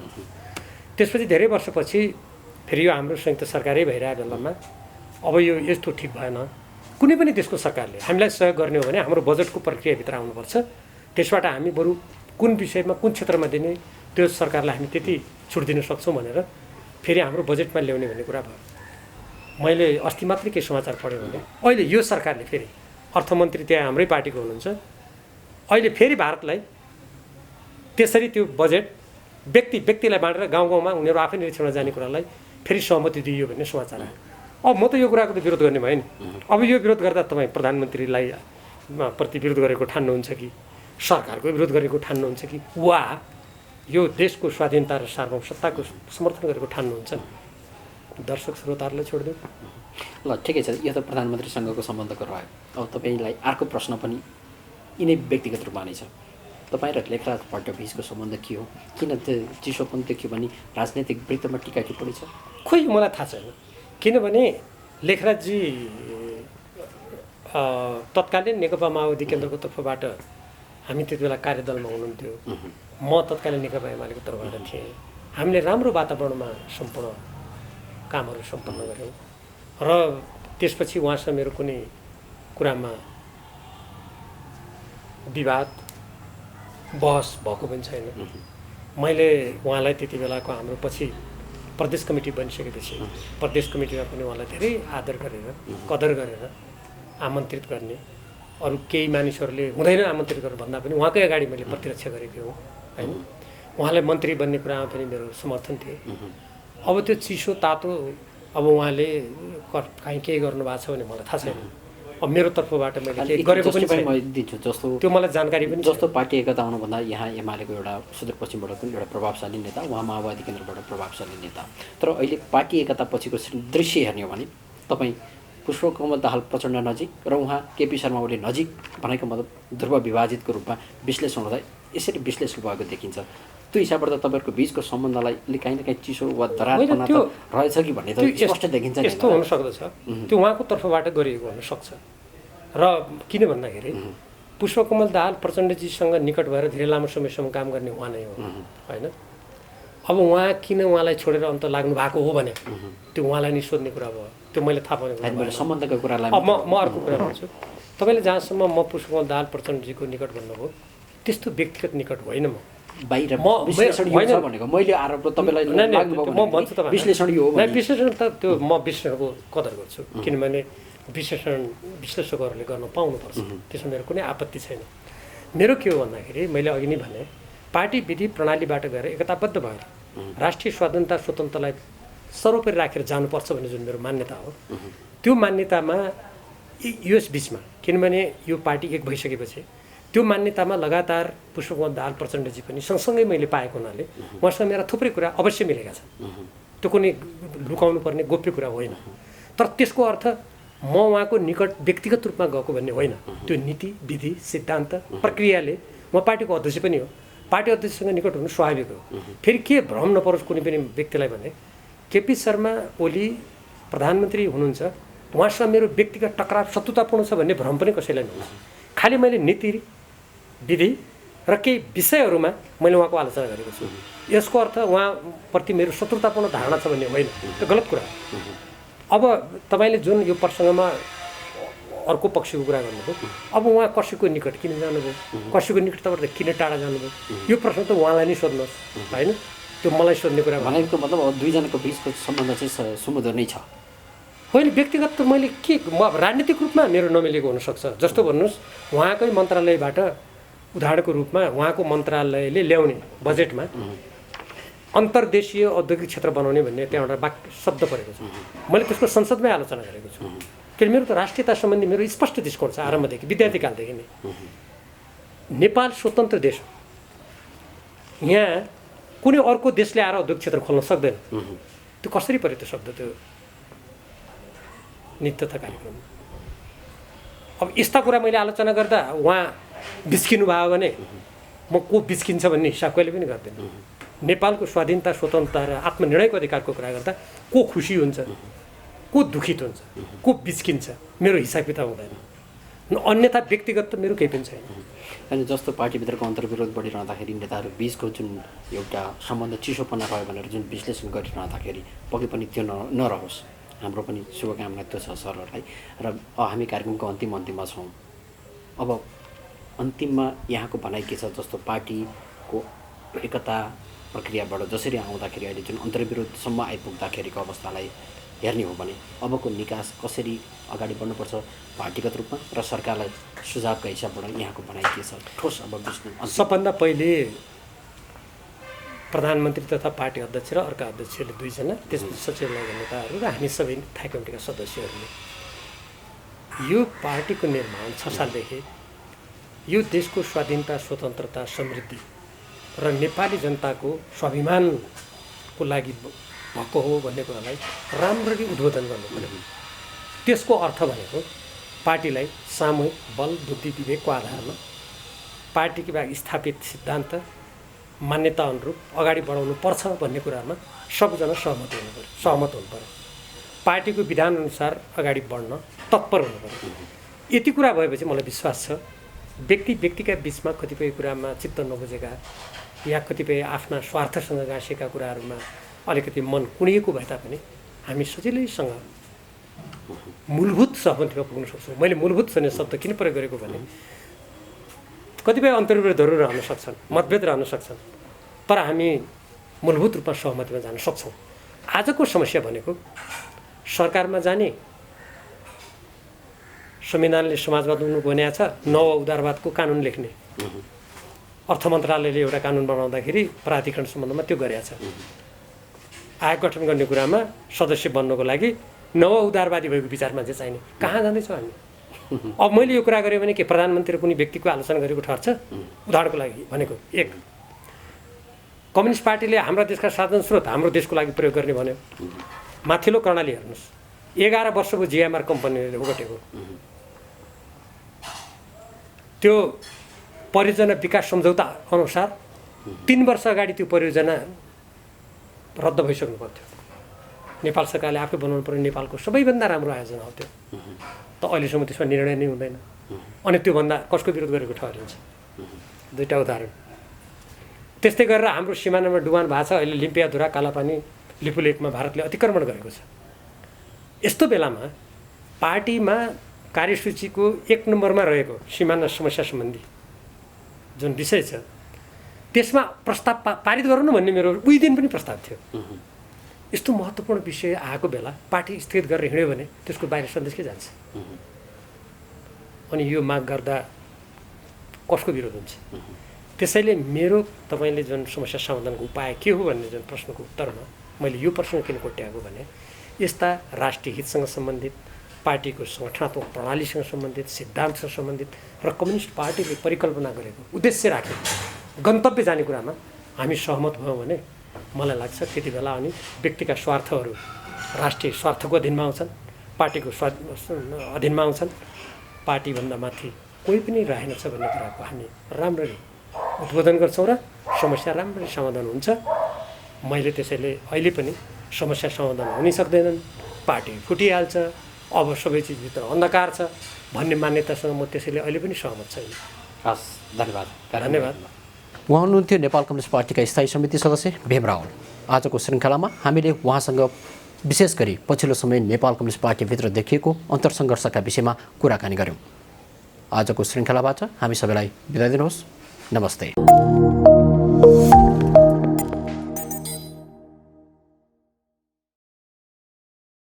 त्यसपछि धेरै वर्षपछि फेरि यो हाम्रो संयुक्त सरकारै भइरहेको बेलामा अब यो यस्तो ठिक भएन, कुनै पनि देशको सरकारले हामीलाई सहयोग गर्ने हो भने हाम्रो बजेटको प्रक्रियाभित्र आउनुपर्छ। त्यसबाट हामी बरु कुन विषयमा कुन क्षेत्रमा दिने त्यो सरकारलाई हामी त्यति छुट दिन सक्छौँ भनेर फेरि हाम्रो बजेटमा ल्याउने भन्ने कुरा भयो। मैले अस्ति मात्रै के समाचार पढेँ भने अहिले यो सरकारले फेरि अर्थमन्त्री त्यहाँ हाम्रै पार्टीको हुनुहुन्छ, अहिले फेरि भारतलाई त्यसरी त्यो बजेट व्यक्तिलाई बाँडेर गाउँ गाउँमा उनीहरू आफै निरीक्षणमा जाने कुरालाई फेरि सहमति दिइयो भन्ने समाचार आयो। अब म त यो कुराको त विरोध गर्ने भयो नि। अब यो विरोध गर्दा तपाईँ प्रधानमन्त्रीलाई प्रति विरोध गरेको ठान्नुहुन्छ कि सरकारको विरोध गरेको ठान्नुहुन्छ कि वा यो देशको स्वाधीनता र सार्वभौमसत्ताको समर्थन गरेको ठान्नुहुन्छ? दर्शक श्रोताहरूलाई छोडिदिउँ। ल ठिकै छ, यो त प्रधानमन्त्रीसँगको सम्बन्धको रह्यो। अब तपाईँलाई अर्को प्रश्न पनि यिनै व्यक्तिगत रूपमा नै छ। तपाईँ र लेखराज भट्टराईको सम्बन्ध के हो? किन त्यो चिसोपन देखियो भने राजनैतिक वृत्तमा टिका टिप्पणी छ? खोइ मलाई थाहा छैन, किनभने लेखराजजी तत्कालीन नेकपा माओवादी केन्द्रको तर्फबाट हामी त्यति बेला कार्यदलमा हुनुहुन्थ्यो, म तत्कालीन नेकपा एमालेको तर्फबाट थिएँ। हामीले राम्रो वातावरणमा सम्पूर्ण कामहरू सम्पन्न गऱ्यौँ र त्यसपछि उहाँसँग मेरो कुनै कुरामा विवाद बहस भएको पनि छैन। मैले उहाँलाई त्यति बेलाको हाम्रो पछि प्रदेश कमिटी बनिसकेपछि प्रदेश कमिटीमा पनि उहाँलाई धेरै आदर गरेर कदर गरेर आमन्त्रित गर्ने, अरू केही मानिसहरूले हुँदैन आमन्त्रित गरेर भन्दा पनि उहाँकै अगाडि मैले प्रतिरक्षा गरेको हो होइन। उहाँलाई मन्त्री बन्ने कुरामा पनि मेरो समर्थन थियो। अब त्यो चिसो तातो अब उहाँले कहीँ केही गर्नुभएको छ भने मलाई थाहा छैन। अब मेरो तर्फबाट मैले केही गरेको पनि छैन, दिन्छु जस्तो त्यो मलाई जानकारी पनि जस्तो पार्टी एकता आउनुभन्दा यहाँ एमालेको एउटा सुदूरपश्चिमबाट पनि एउटा प्रभावशाली नेता, उहाँ माओवादी केन्द्रबाट प्रभावशाली नेता। तर अहिले पार्टी एकता पछिको दृश्य हेर्ने हो भने तपाईँ पुष्पकमल दाहाल प्रचण्ड नजिक र उहाँ केपी शर्मा ओली नजिक भनेको मतलब ध्रुव विभाजितको रूपमा विश्लेषण हुँदा यसरी विश्लेषण भएको देखिन्छ। त्यो हिसाबबाट त तपाईँहरूको बिचको सम्बन्धलाई काहीँ न काहीँ चिसो वा दरारपना त रहेछ कि भन्ने त स्पष्ट देखिन्छ। यस्तो हुन सक्दछ, त्यो उहाँको तर्फबाट गरिएको हुनसक्छ। र किन भन्दाखेरि पुष्पकमल दाहाल प्रचण्डजीसँग निकट भएर धेरै लामो समयसम्म काम गर्ने उहाँ नै हो होइन। अब उहाँ किन उहाँलाई छोडेर अन्त लाग्नु भएको हो भने त्यो उहाँलाई नि सोध्ने कुरा भयो, त्यो मैले थाहा पाउने सम्बन्धको कुरालाई। अब म अर्को कुरा भन्छु, तपाईँले जहाँसम्म म पुष्पकमल दाहाल प्रचण्डजीको निकट भन्नुभयो त्यस्तो व्यक्तिगत निकट होइन। म बाहिर विश्लेषण यो छ भनेको मैले आरोप तपाईँलाई म भन्छु तपाईँ विश्लेषण यो हो। विश्लेषण त त्यो म विश्लेषणको कदर गर्छु, किनभने विश्लेषकहरूले गर्न पाउनुपर्छ, त्यसमा मेरो कुनै आपत्ति छैन। मेरो के हो भन्दाखेरि मैले अघि नै भने पार्टी विधि प्रणालीबाट गएर एकताबद्ध भएर राष्ट्रिय स्वाधीनता स्वतन्त्रलाई सर्वोपरि राखेर जानुपर्छ भन्ने जुन मेरो मान्यता हो, त्यो मान्यतामा यस बिचमा किनभने यो पार्टी एक भइसकेपछि त्यो मान्यतामा लगातार पुष्पकमल दाहाल प्रचण्डजी पनि सँगसँगै मैले पाएको हुनाले उहाँसँग मेरा थुप्रै कुरा अवश्य मिलेका छन्। त्यो कुनै लुकाउनु पर्ने गोप्य कुरा होइन। तर त्यसको अर्थ म उहाँको निकट व्यक्तिगत रूपमा गएको भन्ने होइन। त्यो नीति विधि सिद्धान्त प्रक्रियाले म पार्टीको अध्यक्ष पनि हो, पार्टी अध्यक्षसँग निकट हुनु स्वाभाविक हो। फेरि के भ्रम नपरोस् कुनै पनि व्यक्तिलाई भने केपी शर्मा ओली प्रधानमन्त्री हुनुहुन्छ, उहाँसँग मेरो व्यक्तिगत टकराव शत्रुतापूर्ण छ भन्ने भ्रम पनि कसैलाई नहोस्। खालि मैले नीति विधि र केही विषयहरूमा मैले उहाँको आलोचना गरेको छु। यसको अर्थ उहाँप्रति मेरो शत्रुतापूर्ण धारणा छ भन्ने होइन, त्यो गलत कुरा हो। अब तपाईँले जुन यो प्रसङ्गमा अर्को पक्षको कुरा गर्नुभयो, अब उहाँ कसैको निकट किन जानुभयो, कसैको निकटबाट किन टाढा जानुभयो, यो प्रश्न त उहाँलाई नै सोध्नुहोस् होइन, त्यो मलाई सोध्ने कुरा भनेको मतलब अब दुईजनाको बिचको सम्बन्ध चाहिँ सुमधुर नै छ होइन। व्यक्तिगत त मैले के म राजनीतिक रूपमा मेरो नमिलेको हुनसक्छ। जस्तो भन्नुहोस् उहाँकै मन्त्रालयबाट उदाहरणको रूपमा उहाँको मन्त्रालयले ल्याउने बजेटमा अन्तर्देशीय औद्योगिक क्षेत्र बनाउने भन्ने त्यहाँ एउटा वाक्य शब्द परेको छ। मैले त्यसको संसदमै आलोचना गरेको छु, किन मेरो त राष्ट्रियता सम्बन्धी मेरो स्पष्ट दृष्टिकोण छ आरम्भदेखि, विद्यार्थीकालदेखि नै। नेपाल स्वतन्त्र देश हो, यहाँ कुनै अर्को देशले आएर औद्योगिक क्षेत्र खोल्न सक्दैन। त्यो कसरी पऱ्यो त्यो शब्द त्यो नीति तथा कार्यक्रममा? अब यस्ता कुरा मैले आलोचना गर्दा उहाँ बिच्किनु भयो भने म को बिच्किन्छ भन्ने हिसाब कहिले पनि गर्दैन। नेपालको स्वाधीनता स्वतन्त्रता र आत्मनिर्णयको अधिकारको कुरा गर्दा को खुसी हुन्छ, को दुखित हुन्छ, को बिच्किन्छ, मेरो हिसाब किताब हुँदैन। अन्यथा व्यक्तिगत त मेरो केही पनि छैन। अनि जस्तो पार्टीभित्रको अन्तर्विरोध बढिरहँदाखेरि नेताहरू बिचको जुन एउटा सम्बन्ध चिसोपना रह्यो भनेर जुन विश्लेषण गरिरहँदाखेरि पक्कै पनि त्यो नरहोस्, हाम्रो पनि शुभकामना त्यो छ सरहरूलाई। र हामी कार्यक्रमको अन्तिममा छौँ। अब अन्तिममा यहाँको भनाइ के छ? जस्तो पार्टीको एकता प्रक्रियाबाट जसरी आउँदाखेरि अहिले जुन अन्तर्विरोधसम्म आइपुग्दाखेरिको अवस्थालाई हेर्ने हो भने अबको निकास कसरी अगाडि बढ्नुपर्छ पार्टीगत रूपमा र सरकारलाई सुझावका हिसाबबाट यहाँको भनाइ के छ? ठोस अब सबभन्दा पहिले प्रधानमन्त्री तथा पार्टी अध्यक्ष र अर्का अध्यक्षले दुईजना, त्यसपछि सचिवालयका नेताहरू र हामी सबै थाई कमिटीका सदस्यहरूले यो पार्टीको निर्माण 6 सालदेखि यो देशको स्वाधीनता स्वतन्त्रता समृद्धि र नेपाली जनताको स्वाभिमानको लागि भएको हो भन्ने कुरालाई राम्ररी उद्बोधन गर्नु पर्यो। त्यसको अर्थ भनेको पार्टीलाई सामूहिक बल बुद्धि विवेकको आधारमा पार्टीका स्थापित सिद्धान्त मान्यता अनुरूप अगाडि बढाउनु पर्छ भन्ने कुरामा सबजना सहमत हुनु पर्यो। पार्टीको विधानअनुसार अगाडि बढ्न तत्पर हुनु पर्यो। यति कुरा भएपछि मलाई विश्वास छ व्यक्तिका बिचमा कतिपय कुरामा चित्त नबुझेका या कतिपय आफ्ना स्वार्थसँग गाँसेका कुराहरूमा अलिकति मन कुँडिएको भए तापनि हामी सजिलैसँग मूलभूत सहमतिमा पुग्न सक्छौँ। मैले मूलभूत भन्ने शब्द किन प्रयोग गरेको भने कतिपय अन्तर्विरोधहरू रहन सक्छन्, मतभेद रहन सक्छन्, तर हामी मूलभूत रूपमा सहमतिमा जान सक्छौँ। आजको समस्या भनेको सरकारमा जाने, संविधानले समाजवाद भनेको छ, नव उदारवादको कानुन लेख्ने, अर्थ मन्त्रालयले एउटा कानुन बनाउँदाखेरि प्राधिकरण सम्बन्धमा त्यो गरेको छ। आयोग गठन गर्ने कुरामा सदस्य बन्नको लागि नव उदारवादी भएको विचार मान्छे चाहिने। कहाँ जाँदैछौँ हामी? अब मैले यो कुरा गरेँ भने के प्रधानमन्त्री र कुनै व्यक्तिको आलोचना गरेको ठहर्छ? उदाहरणको लागि भनेको, एक कम्युनिस्ट पार्टीले हाम्रा देशका साधन स्रोत हाम्रो देशको लागि प्रयोग गर्ने भन्यो। माथिल्लो कर्णाली हेर्नुहोस्, 11 वर्षको जिएमआर कम्पनीले ओगटेको, त्यो परियोजना विकास सम्झौता अनुसार 3 वर्ष अगाडि त्यो परियोजना रद्द भइसक्नु पर्थ्यो। नेपाल सरकारले आफै बनाउनु पर्ने नेपालको सबैभन्दा राम्रो आयोजना हो त्यो, त अहिलेसम्म त्यसमा निर्णय नै हुँदैन। अनि त्योभन्दा कसको विरोध गरेको ठहरिन्छ? दुईटा उदाहरण। त्यस्तै गरेर हाम्रो सिमानामा डुबान भएको छ। अहिले लिम्पियाधुरा, कालापानी, लिपुलेकमा भारतले अतिक्रमण गरेको छ। यस्तो बेलामा पार्टीमा कार्यसूचीको 1 नम्बरमा रहेको सिमाना समस्या सम्बन्धी जुन विषय छ, त्यसमा प्रस्ताव पारित गरौँ न भन्ने मेरो उही दिन पनि प्रस्ताव थियो। यस्तो महत्त्वपूर्ण विषय आएको बेला पार्टी स्थगित गरेर हिँड्यो भने त्यसको बाहिर सन्देश के जान्छ? अनि यो माग गर्दा कसको विरोध हुन्छ? त्यसैले मेरो तपाईँले जुन समस्या समाधानको उपाय के हो भन्ने जुन प्रश्नको उत्तरमा मैले यो प्रश्न किन कोट्याएको भने, यस्ता राष्ट्रिय हितसँग सम्बन्धित, पार्टीको सङ्गठनात्मक प्रणालीसँग सम्बन्धित, सिद्धान्तसँग सम्बन्धित र कम्युनिस्ट पार्टीले परिकल्पना गरेको उद्देश्य राखेको गन्तव्य जाने कुरामा हामी सहमत भयौँ भने मलाई लाग्छ त्यति बेला अनि व्यक्तिका स्वार्थहरू राष्ट्रिय स्वार्थको अधीनमा आउँछन्, पार्टीको अधीनमा आउँछन्। पार्टीभन्दा माथि कोही पनि रहेनछ भन्ने कुराको हामी राम्ररी उद्बोधन गर्छौँ र समस्या राम्ररी समाधान हुन्छ। मैले त्यसैले अहिले पनि समस्या समाधान हुनै सक्दैनन्, पार्टी फुटिहाल्छ, अब सबै चिजभित्र अन्धकार छ भन्ने मान्यतासँग म त्यसैले अहिले पनि सहमत छैन। हस्, धन्यवाद। धन्यवाद। उहाँ हुनुहुन्थ्यो नेपाल कम्युनिस्ट पार्टीका स्थायी समिति सदस्य भीम रावल। आजको श्रृङ्खलामा हामीले उहाँसँग विशेष गरी पछिल्लो समय नेपाल कम्युनिस्ट पार्टीभित्र देखिएको अन्तरसङ्घर्षका विषयमा कुराकानी गऱ्यौँ। आजको श्रृङ्खलाबाट हामी सबैलाई बिदा दिनुहोस्। नमस्ते।